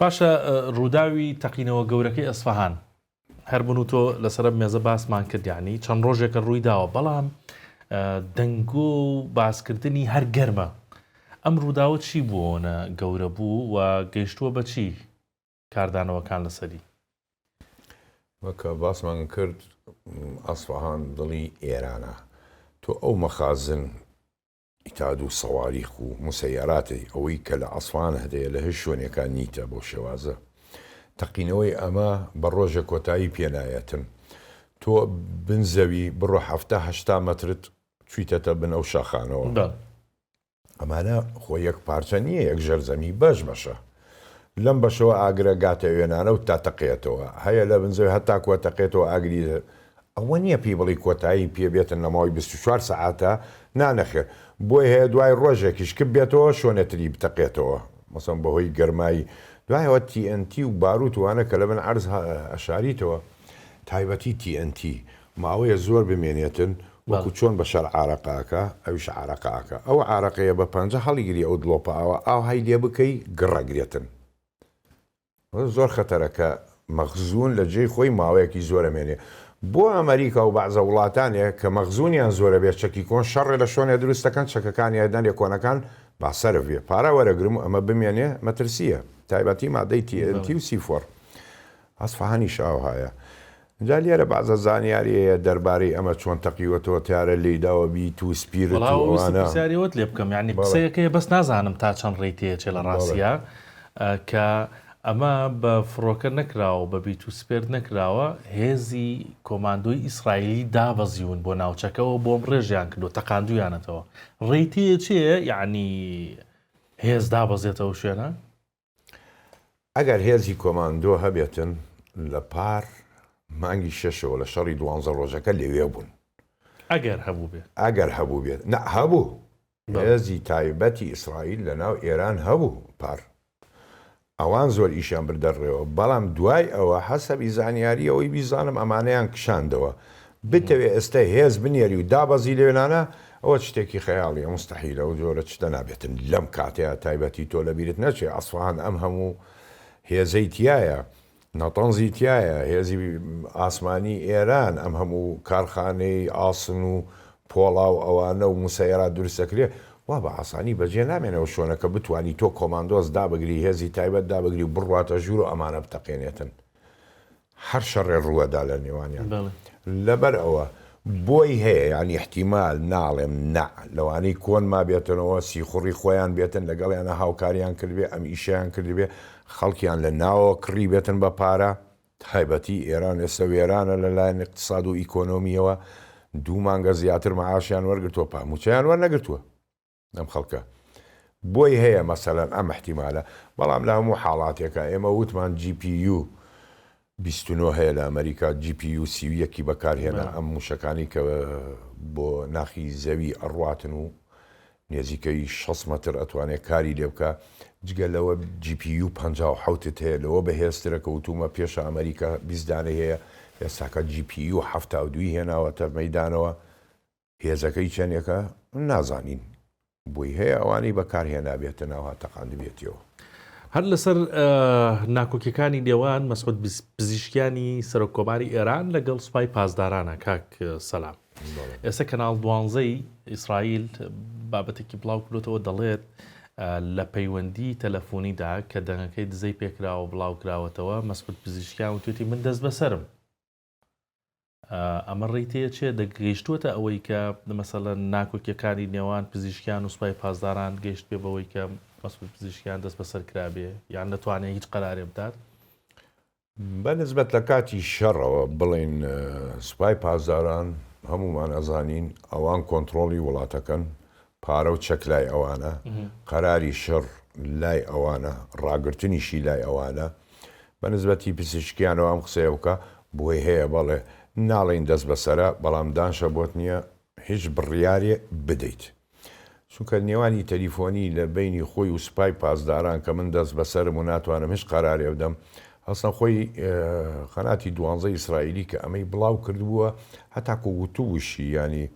باشە ڕووداوی تەقینەوە گەورەکەی ئەسفەهان هەربوون و تۆ لەسەر مێزە باسمان کردیانی چەند ڕۆژێکە ڕووی داوە بەڵام دەنگ و باسکردنی هەر گەرمە ئەم ڕووداوە چی بووەنە گەورە بوو و گەیشتووە بە چی کاردانەوەکان لەسەری وەکە باسمان کرد ئەسفەهان دڵی ئێرانە تۆ ئەو مەخازن ئیتاد و سەواریخ و موسەیاراتی ئەوەی کە لە ئەسفەهان هەدەیە لە هەر شوێنێکان نیتە بۆ شێوازە تەقینەوەی ئەمە بە ڕۆژە کۆتایی پێنایەتن تۆ بنزەوی بڕۆ 70-80 مەترت چیتەتە بن ئەو شاخانەوە ئەمانە خۆ یەک پارچە نییە یەک ژەرزەمی بەش بەشە لەم بەشەوە ئاگرە گاتە وێنانە و تا تەقێتەوە هەیە لە بنزەوی هەتا کۆ تەقێتەوە ئاگری ئەوە نییە پێی بڵی کۆتایی پێبێتن لەماوەی 24 سەعاتە نانەخێر بۆی هەیە دوای ڕۆژێکیش کە بێتەوە شوێنێتری بتەقێتەوە مەسەڵەن بەهۆی گەرمایی دوایەوە TNT و باروت وانە کە لە بن عەرز ئەشاریتەوە تایبەتی TNT ماوەیە زۆر بمێنێتن وەکو چۆن بە شەر عارەقاکە ئەویش عارەقاکە ئەو عارەقەیە بە 50 هەڵیگری ئەو دڵۆپاوە ئاو هەی لێ بکەی گڕەگرێتن زۆر خەتەرەکە مەخزوون لە جێی خۆی ماوەیەکی زۆرە مێنێ بۆ ئەمریکا و بەعزە وڵاتانێک کە مەخزوونیان زۆرە بێت چەکی کۆن شەڕێ لە شوێنێ دروستەکەن چەکەکانی هێدانێ کۆنەکان باسەرف بێ پارە وەرەگرم و ئەمە بمێنێ مەترسیە تایبەتی مادەی TNT و C4 ئەسفەهانی شاوهایە جا لێرە بەعزە زانیاریەیە دەربارەی ئەمە چۆن تەقیوەتەوە تیارە لێداوە بیت و سپیرت وانەسیاریوت لێ بکەم یعنی قسەیەکەیە بەس نازانم تا چەند ڕێتەیە چێ لە ڕاستە کە ئەمە بە فڕۆکە نەکراوە بە بیت و سپێرد نەکراوە هێزی کۆماندۆی ئیسرائیلی دابەزیون بۆ ناوچەکەەوە بۆم ڕێژیان کردو تەقاندویانەتەوە ڕێتەیە چیە یعنی هێز دابەزێتەوە شوێنە ئەگەر هێزی کۆماندۆ هەبێتن لە پار مانگی شەشەوە لە شەڕی 12 ڕۆژەکە لەوێ بوون ئەگەر هەبوو بێت نە هەبوو هێزی تایبەتی ئیسرائیل لە ناو ئێران هەبوو پار ئەوان زۆر ئیشان بردەڕێەوە بەڵام دوای ئەوە حەسەبی زانیاری ئەوەی بیزانم ئەمانەیان کشاندەوە بتەوێ ئێستا هێز بنێری و دابەزی لێنانە ئەوە شتێکی خەیاڵی مستەحیلە و جۆرە چتە نابێتن لەم کاتەیە تایبەتی تۆ لە بیرت نەچێ ئەسفەهان ئەم هەموو هێزەی تایە نەتەنزی تایە هێزی ئاسمانی ئێران ئەم هەموو کارخانەی ئاسن و پۆڵا و ئەوانە و موسەیرات دروستەکرێ وا بە ئاسانی بەجێ نامێنەوە شوۆنەکە بتانی تۆ کۆماندۆز دابگری هێزی تایبەت دابگری و بڕاتە ژوور و ئەمانە بتەقێنێتن هەر شەڕێ ڕووەدا لە نێوانیان لەبەر ئەوە بۆی هەیە ینی احتیمال ناڵێم نا لەوانەی کۆن ما بێتنەوە سیخوڕی خۆیان بێتن لەگەڵیانە هاوکاریان کردبێ ئەم ئیشیان کردبێ خەڵکیان لە ناوە کڕی بێتن بە پارە تایبەتی ئێران ئێستا وێرانە لەلایەن اقتصاد و ئیکۆنۆمیەوە 2 مانگە زیاتر مەعاشیان وەرگرتووە پاموچیان وەرنەگرتووە ئەم خەڵکە بۆی هەیە مەسەلەن ئەم احتیمالە بەڵام لە هەموو حاڵاتێکە ئێمە وتمان GPU 29 هەیە لە ئەمریکا GPU 31 بەکارهێنا ئەم موشەکانی کە بۆ ناخی زەوی ئەڕواتن و نێزیکەی 6 مەتر ئەتوانێت کاری لێ بکە جگە لەوە GPU 57 هەیە لەوە بەهێزترە کەوتومە پێشە ئەمریکا 20 دانە هەیە ئێستاکە GPU 72 هێناوەتە مەیدانەوە هێزەکەی چەندێکە نازانین بۆی هەیە ئەوانەی بەکارهێنابێتە ناوها تەقاند بێتیەوە هەر لەسەر ناکۆکیەکانی نێوان مەسعود پزیشکیانی سەرۆکۆماری ئێران لەگەڵ سوپای پاسدارانە کاک سەلام ئێستا کەناڵ 12 ئیسرائیل بابەتێکی بڵاو کردوتەوە دەڵێت لە پەیوەندی تەلەفۆنیدا کە دەنگەکەی دزەی پێکراوە بڵاو کراوەتەوە مەسعود پزیشکیان وتوتی من دەست بەسەرم ئەمە ڕێتەیە چێ دەگەیشتووەتە ئەوەی کە مەسەڵەن ناکۆکیەکانی نێوان پزیشکیان و سوپای پاسداران گەیشت پێ بەوەی کە مەسعود پزیشکیان دەست بەسەر کرابێ یان دەتوانێت هیچ قەرارێ بدات بەنسبەت لە کاتی شەڕەوە بڵین سوپای پاسداران هەمومان ئەزانین ئەوان کۆنتترۆلی وڵاتەکەن پارە و چەک لای ئەوانە قەراری شەڕ لای ئەوانە ڕاگررتنیشی لای ئەوانە بەنسبەتی پزیشکیانەوە ئەم قسەیەوکە بۆی هەیە بەڵێ ناڵین دەست بەسەرە بەڵام دانشە بۆت نییە هیچ بڕیارێ بدەیت چونکە نێوانی تەلیفۆنی لە بینی خۆی و سوپای پاسداران کە من دەست بەسەرم و ناتوانم هیچ قەرارێ بدەم هەستن خۆی خەناتی 12 ئیسرائیلی کە ئەمەی بڵاو کردبووە هەتاکو وتووشی ینی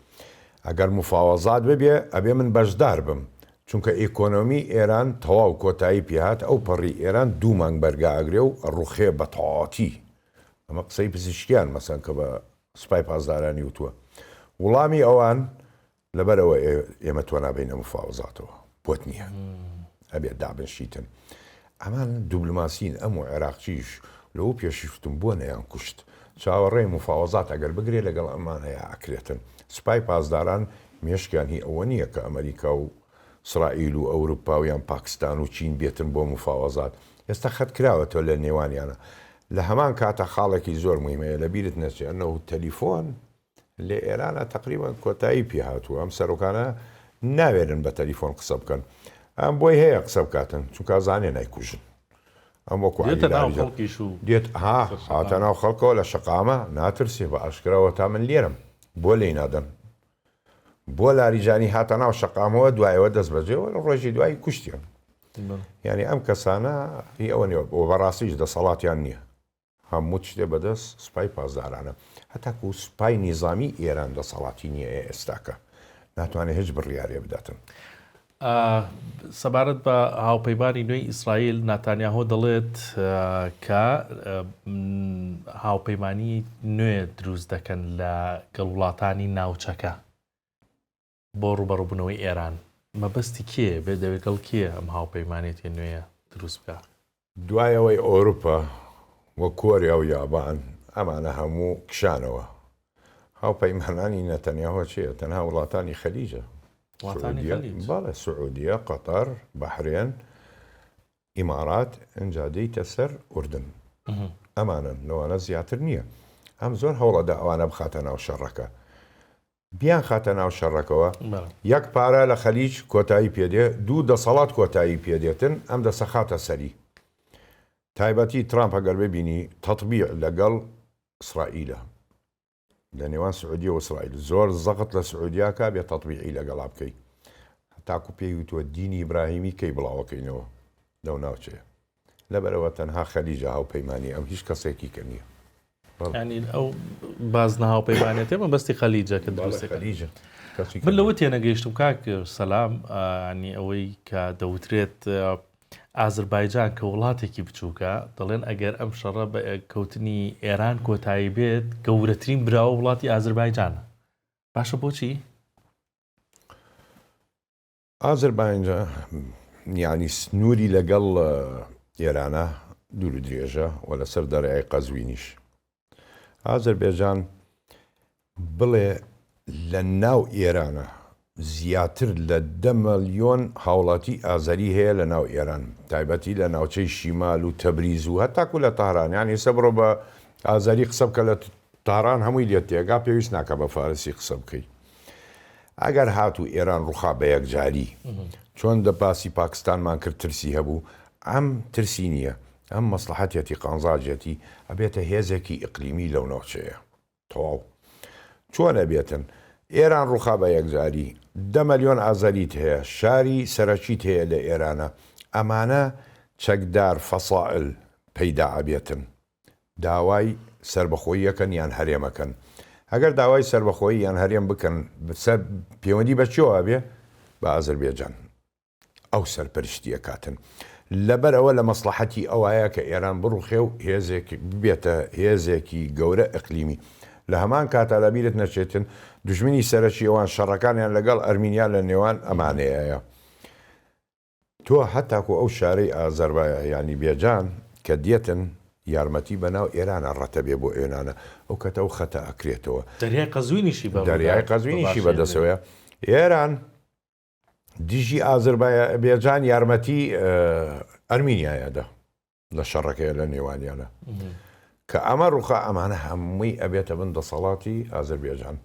ئەگەر مفاوەزات ببێ ئەبێ من بەشدار بم چونکە ئیکۆنۆمی ئێران تەواو کۆتایی پێهات ئەو پەڕی ئێران 2 مانگ بەرگاگرێ و ڕوخێ بە تەواتی ئەمە قسەی پزیشکیان مەسەن کە بە سوپای پاسدارانی وتووە وڵامی ئەوان لەبەرەوە ئێمە تۆ نابینە مفاوەزاتەوە بۆت نییە ئەبێت دابنشیتن ئەمان دوبلماسین ئەم و عێراقچیش لەوە پێشیفتم بۆ نەیان کوشت چاوەڕێی مفاوەزات ئەگەر بگرێ لەگەڵ ئەمان هەیە ئاکرێتن سوپای پاسداران مێشکیان هی ئەوە نییە کە ئەمریکا و ئیسرائیل و ئەوروپاویان پاکستان و چین بێتن بۆ مفاوەزات ئێستا خەتکراوەتەوە لە نێوانیانە لە هەمان کاتە خاڵێکی زۆر مهمەیە لە بیرت نەچێ ئەنەوە تەلیفۆن لە ئێرانە تقریبان کۆتایی پێهاتووە ئەم سەرۆکانە ناوێرن بە تەلیفۆن قسە بکەن ئەم بۆی هەیە قسە بکاتن چونکە زانێ نایکوژن ئەم دێت هاتە ناو خەڵکەوە لە شقامە ناترسێ بە ئاشکراوە تا من لێرم بۆ لی نادەن بۆ لاریجانی هاتە ناو شقامەوە دوایەوە دەست بەجێەوە لە ڕۆژی دوایی کوشتیان یعنی ئەم کەسانە هی ئەوە نیوە بۆ بەڕاستیش دەسەڵاتیان نییە هەموو شتێ بەدەست سوپای پاسدارانە هەتاکو سوپای نیزامی ئێران دەسەڵاتی نییە ئێستاکە ناتوانێت هیچ بڕیارێ بداتن سەبارەت بە هاوپەیمانی نوێی ئیسرائیل ناتانیاهۆ دەڵێت کە هاوپەیمانی نوێ دروست دەکەن لە گەڵوڵاتانی ناوچەکە بۆ ڕوبەڕووبوونەوەی ئێران. مەبەستی کێ بێ دەوێت گەڵ کێ ئەم هاوپەیمانێتی نوێیە دروست بکە؟ دوایەوەی ئەوروپا وە کۆریا و یابان ئەمانە هەموو کشانەوە. هاوپەیمانانی نەتەنیاهۆ چیە؟ تەنها وڵاتانی خەلیجە. بەڵێ سعودیە، قەتەر، بەحرێن، ئیمارات، ئەنجا دەیتە سەر ئوردن. ئەمانن لەوانە زیاتر نییە. ئەم زۆر هەوڵەدا ئەوانە بخاتە ناو شەڕەکە. بیان خاتە ناو شەڕەکەوە یەک پارە لە خەلیج کۆتایی پێدێ، دوو دەسەڵات کۆتایی پێدێتن، ئەم دەسەخاتە سەری. تایبەتی ترامپ ئەگەر ببینی تەطبیع لەگەڵ ئیسرائیلە لە نێوان سعودیە و ئیسرائیل زۆر زەقت لە سعودیاکە بێت تەطبیعی لەگەڵا بکەی تاکو پێی وتووە دینی ئیبراهیمی کەی بڵاوەکەینەوە لەو ناوچەیە لەبەرەوە تەنها خەلیجە هاوپەیمانی ئەم هیچ کەسێکی کە نییە. ینی ئەو بازنە هاوپەیمانێتێ مەبەستی خەلیجە کە خەلیجە من لەوە تێنەگەیشتم کاک سەلام، ینی ئەوەی کە دەوترێت ئازربایجان کە وڵاتێکی بچووکە دەڵێن ئەگەر ئەم شەڕە بە کەوتنی ئێران کۆتایی بێت گەورەترین براوە وڵاتی ئازربایجانە. باشە بۆچی؟ ئازربایجە یعنی سنووری لەگەڵ ئێرانە دوور و درێژە و لەسەر دەرەیای قەزوینیش. ئازربایجان بڵێ لە ناو ئێرانە زیاتر لە 10 ملیۆن هاوڵاتی ئازەری هەیە لە ناو ئێران، تایبەتی لە ناوچەی شیمال و تەبریز و هەتاکو لە تاهران. یعنی سە بڕۆ بە ئازاری قسە بکە لە تاهران هەمووی لێت تێگا پێویست ناکە بە فارسی قسە بکەی. ئەگەر هاتوو ئێران ڕووخا بە یەکجاری چۆن دەپاسی پاکستانمان کرد ترسی هەبوو، ئەم ترسی نییە، ئەم مەسلحەتێتی قانزاجێتی ئەبێتە هێزێکی ئیقلیمی لەو ناوچەیە. تەواو چۆن ئەبێتن ئێران ڕووخا بە یەکجاری 10 ملیۆن ئازەریت هەیە، شاری سەرەکیت هەیە لە ئێرانە، ئەمانە چەکدار فەسائل پەیدا ئەبێتن داوای سربەخۆییەکەن یان هەرێمەکەن. ئەگەر داوای سربەخۆیی یان هەرێم بکەن پەیوەندی بە چیەوە بێ؟ بە ئازربایجان ئەو سەرپەرشتیە کاتن. لەبەر ئەوە لە مەسلحەتی ئەوایە کە ئێران بڕوخێ و بێتە هێزێکی گەورە ئەقلیمی. لە هەمان کاتا لەبیرت نەچێتن دژمنی سەرەکی ئەوان شەڕەکانیان لەگەڵ ئەرمینیا لە نێوان ئەمانەیە. تۆ هەتاکو ئەو شارەی ئازەربایجانی بێجان کە دێتن یارمەتی بەناو ئێرانە ڕەتە بێ بۆ ئێرانە ئەو کەتە و خەتە ئەکرێتەوە. دەریای قەزوینیشی بەدەسەوەیە. ئێران دیژی ئازەربایجان یارمەتی ئەرمینیایەدا لە شەڕەکەیە لە نێوانیانە کە ئەمە ڕووخا ئەمانە هەمووی ئەبێتە بن دەسەڵاتی ئازەربایجان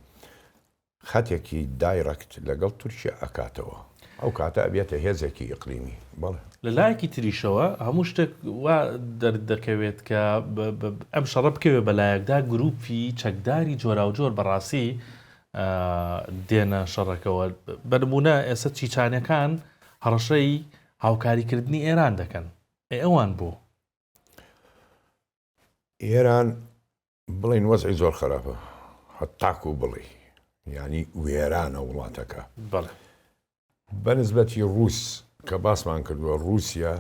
خەتێکی دایرەکت لەگەڵ تورکیا ئەکاتەوە. ئەو کاتە ئەبێتە هێزێکی ئیقلیمی. بەڵێ لە لایەکی تریشەوە هەموو شتێک وا دەردەکەوێت کە ئەم شەڕە بکەوێت بەلایەکدا گروپی چەکداری جۆرا و جۆر بەڕاستی دێنە شەڕەکەەوە. بەنمونە ئێستا چیچانەکان هەڕەشەی هاوکاریکردنی ئێران دەکەن. ئەوان بوو ئێران بڵین وەزعی زۆر خراپە هەتاکو بڵێ ینی وێرانە وڵاتەکە. بەنسبەتی ڕووس کە باسمان کردووە ڕووسیا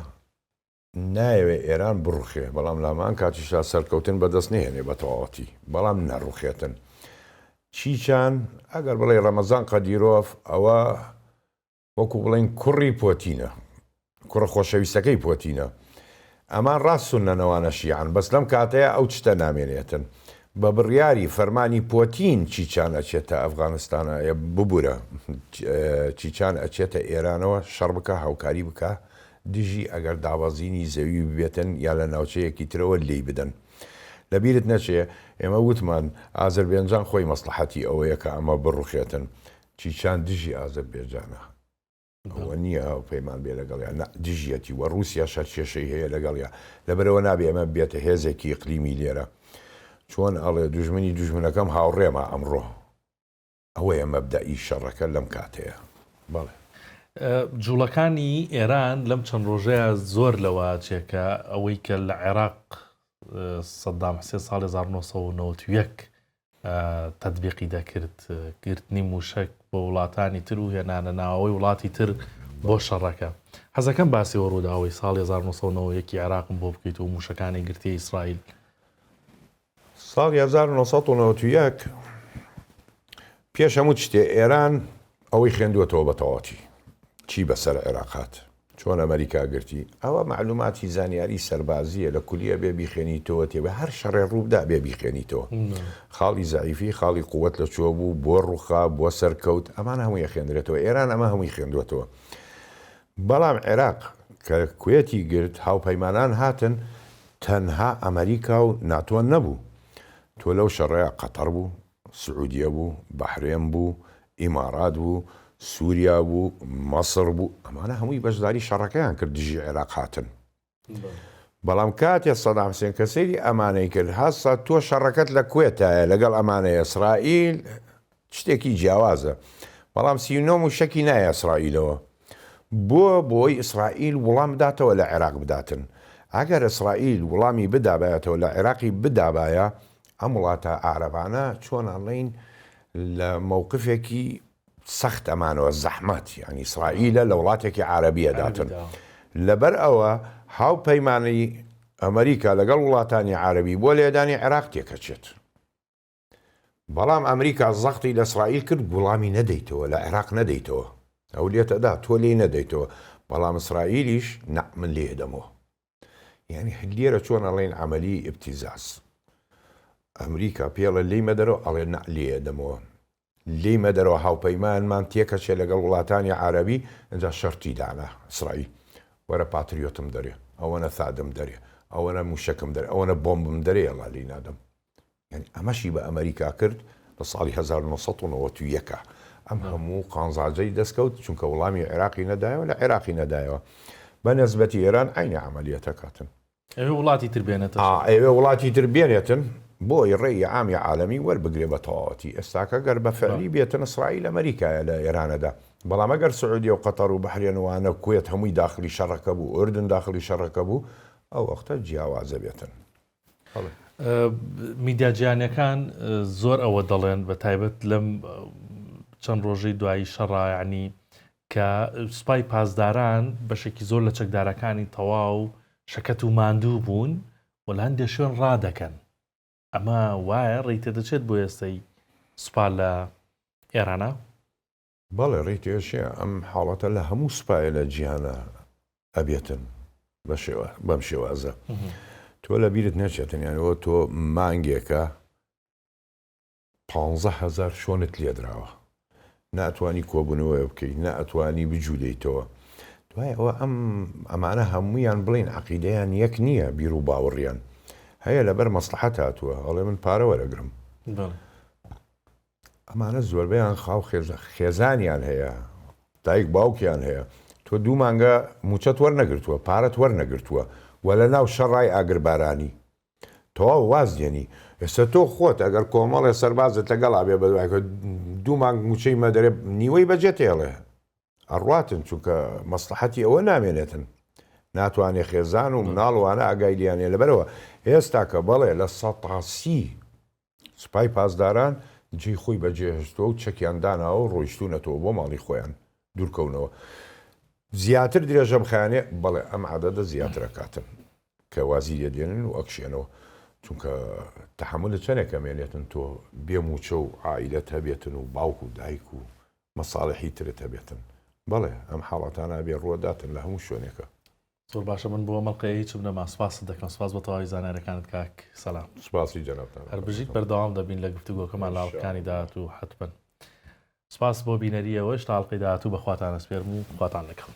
نایەوێ ئێران بڕوخێ، بەڵام لامان کاتیشا سەرکەوتن بەدەست نهێنێ بە تەواوەتی، بەڵام نەڕوخێتن. چیچان ئەگەر بڵێ ڕەمەزان قەدیرۆف ئەوە وەکو بڵین کوڕی پۆتینە، کوڕە خۆشەویستەکەی پۆتینە. ئەمان ڕاستون نەنەوانە شیعان، بەس لەم کاتەیە ئەو چتە نامێنێتن. بە بڕیاری فەرمانی پۆتین چیچان ئەچێتە ئەفغانستانە ببوورە، چیچان ئەچێتە ئێرانەوە شەڕ بکە هاوکاری بکە دژی ئەگەر داوازینی زەوی ببێتن یا لە ناوچەیەکی ترەوە لی بدەن. لەبیرت نەچێ ئێمە وتمان ئازەربایجان خۆی مەسلحەتی ئەوەیە کە ئەمە بڕوخێتن، چیچان دژی ئازەربایجانە ئەوە نییە ئەو پەیمان بێ لەگەڵیان دژیەتی وە ڕووسیا شەرکێشەی هەیە لەگەڵیا. لەبەرەوە نابێ ئەمە بێتە هێزێکی ئیقلیمی لێرە. چۆن ئەڵێ دوژمنی دوژمنەکەم هاوڕێمە ئەمڕۆ، ئەوەیە مەبدەئی شەڕەکە لەم کاتەیە. بەڵێ جوڵەکانی ئێران لەم چەند ڕۆژەیە زۆر لەوە چێکە ئەوەی کە لە عێراق سەدام حوسێن ساڵی 1991 تەطبیقی دەکرد، گرتنی موشک بە وڵاتانی تر و هێنانە ناوەوەی وڵاتی تر بۆ شەڕەکە حەزەکەم باسی وەڕووداوەی ساڵی 1990 عێراقم بۆ بکەیت و موشەکانی گرتی ئیسرائیل. ساڵی 1991 پێش هەموو شتێ ئێران ئەوەی خوێندووەتەوە بە تەواتی چی بەسەر عێراقات چۆن ئەمریکا گرتی ئەوە معلوماتی زانیاری سەربازیە لە کولیە بێ بیخێنیتەوە تێبە هەر شەڕێ ڕووبدا بێ بیخێنیتەوە خاڵی زعیفی خاڵی قووەت لە چۆ بوو بۆ ڕووخا بۆ سەرکەوت ئەمان هەمووی خوێندرێتەوە ئێران ئەمە هەمووی خوێندوێتەوە بەڵام عێراق کە کوێتی گرت هاوپەیمانان هاتن تەنها ئەمریکا و ناتۆ نەبوو تۆ لەو شەڕەیە قەتەر بوو سعودیە بوو بەحرێن بوو ئیمارات بوو سووریا بوو مەسر بوو ئەمانە هەمووی بەشداری شەڕەکەیان کرد دژی عێراق هاتن بەڵام کاتێ سەدام حوسێن کە سەیری ئەمانەی کرد هەستا تۆ شەڕەکەت لە کوێتایە لەگەڵ ئەمانەیە ئیسرائیل شتێکی جیاوازە بەڵام سینۆم و شەکی نایە ئیسرائیلەوە بۆی ئیسرائیل وەڵام بداتەوە لە عێراق بداتن ئەگەر ئیسرائیل وەڵامی بدابایەتەوە لە عێراقی بدابایە ئەم وڵاتە عارەبانە چۆن ئەڵێن لە مووقفێکی سەخت ئەمانەوە زەحمەت یعنی ئیسرائیلە لە وڵاتێکی عارەبیە داتن لەبەر ئەوە هاوپەیمانەی ئەمریکا لەگەڵ وڵاتانی عارەبی بۆ لێدانی عێراق تێکەچێت بەڵام ئەمریکا زەختی لە ئیسرائیل کرد وەڵامی نەدەیتەوە لە عێراق نەدەیتەوە ئەو لێتەدا تۆ لێ نەدەیتەوە بەڵام ئیسرائیلیش من لێ دەمەوە یعنی لێرە چۆن ئەڵێن عەمەلی ئیبتیزاز ئەمریکا پێڵە لێمە دەرەوە ئەڵێ لێ دەمەوە لێمە دەرەوە هاوپەیمانمان تێکەچێت لەگەڵ وڵاتانی عارەبی ئەجا شەرتی دانا ئیسرائیل وەرە پاتریۆتم دەرێ ئەوەنە ثادم دەرێ ئەوەنە موشەکم دەرێ ئەوەنە بۆمبم دەرێ ئەڵا لێی نادەم یعنی ئەمەشی بە ئەمریکا کرد لە ساڵی 1991 ئەم هەموو قانزاجەی دەستکەوت چونکە وەڵامی عێراقی نەدایەوە لە عێراقی نەدایەوە بە نەسبەتی ئێران عینی عەمەلیەتە کاتن ئەوێ وڵاتی تر بێنێتە ئێوێ وڵاتی تر بێنێتن بۆی ڕێی عامی عالەمی وەربگرێ بە تەواوەتی ئێستاکە گەر بە فعلی بێتن ئیسرائیل ئەمریکایە لە ئێرانەدا بەڵام ئەگەر سعودیە و قەتەر و بەحرێنوانە کوێت هەمووی داخلی شەڕەکە بوو ئوردن داخلی شەڕەکە بوو ئەو وەختە جیاوازە بێتن میدیاجیانەکان زۆر ئەوە دەڵێن بە تایبەت لەم چەند ڕۆژەی دوایی شەڕا یعنی کە سوپای پاسداران بەشێکی زۆر لە چەکدارەکانی تەواو شەکەت و ماندوو بوون و لە هەندێک شوێن ڕادەکەن ئەمە وایە ڕێیتە دەچێت بۆ ئێستای سوپا لە ئێرانە بەڵێ ڕێیتێشە ئەم حاڵەتە لە هەموو سوپایە لە جیهانە ئەبێتن بەم شێوازە تۆ لە بیرت نەچێتن یانەوە تۆ مانگێکە 15,000 شۆنت لێدراوە ناتوانی کۆبوونەوەی بکەیت نەئەتوانی بجوولەیتەوە دوای ئەوە ئەمانە هەموویان بڵین عەقیدەیان یەک نییە بیر و باوەڕیان هەیە لەبەر مەسلحەت هاتووە ئەڵێ من پارە وەرەگرم ئەمانە زۆربەیان خاو خێزانیان هەیە دایک باوکیان هەیە تۆ دوو مانگە موچەت وەرنەگرتووە پارەت وەرنەگرتووە وە لە ناو شەڕای ئاگربارانی تەواو واز دێنی ئێستا تۆ خۆت ئەگەر کۆمەڵێ سەربازت لەگەڵا بێ بەدوایکە دوو مانگ موچەی مەدەرێ نیوەی بەجێ تێڵێ ئەڕواتن چونکە مەسلحەتی ئەوە نامێنێتن ناتوانێ خێزان و مناڵوانە ئاگای لیانێ لەبەرەوە ئێستا کە بەڵێ لە 130 سوپای پاسداران جێی خۆی بەجێهێشتووە و چەکیان داناوە و ڕۆیشتوونەتەوە بۆ ماڵی خۆیان دوورکەونەوە زیاتر درێژە بخایانێ بەڵێ ئەم عادەدە زیاترە کاتن کە وازی لێدێنن و ئەکشێنەوە چونکە تەحملە چەندێکە مێنێتن تۆ بێموچە و عائیلەت هەبێتن و باوک و دایک و مەساڵحی ترت هەبێتن بەڵێ ئەم حاڵەتانە بێ ڕووداتن لە هەموو شوێنێکە زۆر باشە من بۆ مەڵقەیە هیچ بنەما سپاست دەکەم سپاس بە تەواوی زانارەکانت کاک سەلام سپاسی جەنابتان هەر بژیت بەردەوام دەبین لە گفتوگۆکەمان لاڵەکانی داهات و حتمەن سپاس بۆ بینەریەوەش تاڵقی داهات و بەخواتان ئەسپێرم و خواتان لەگەڵ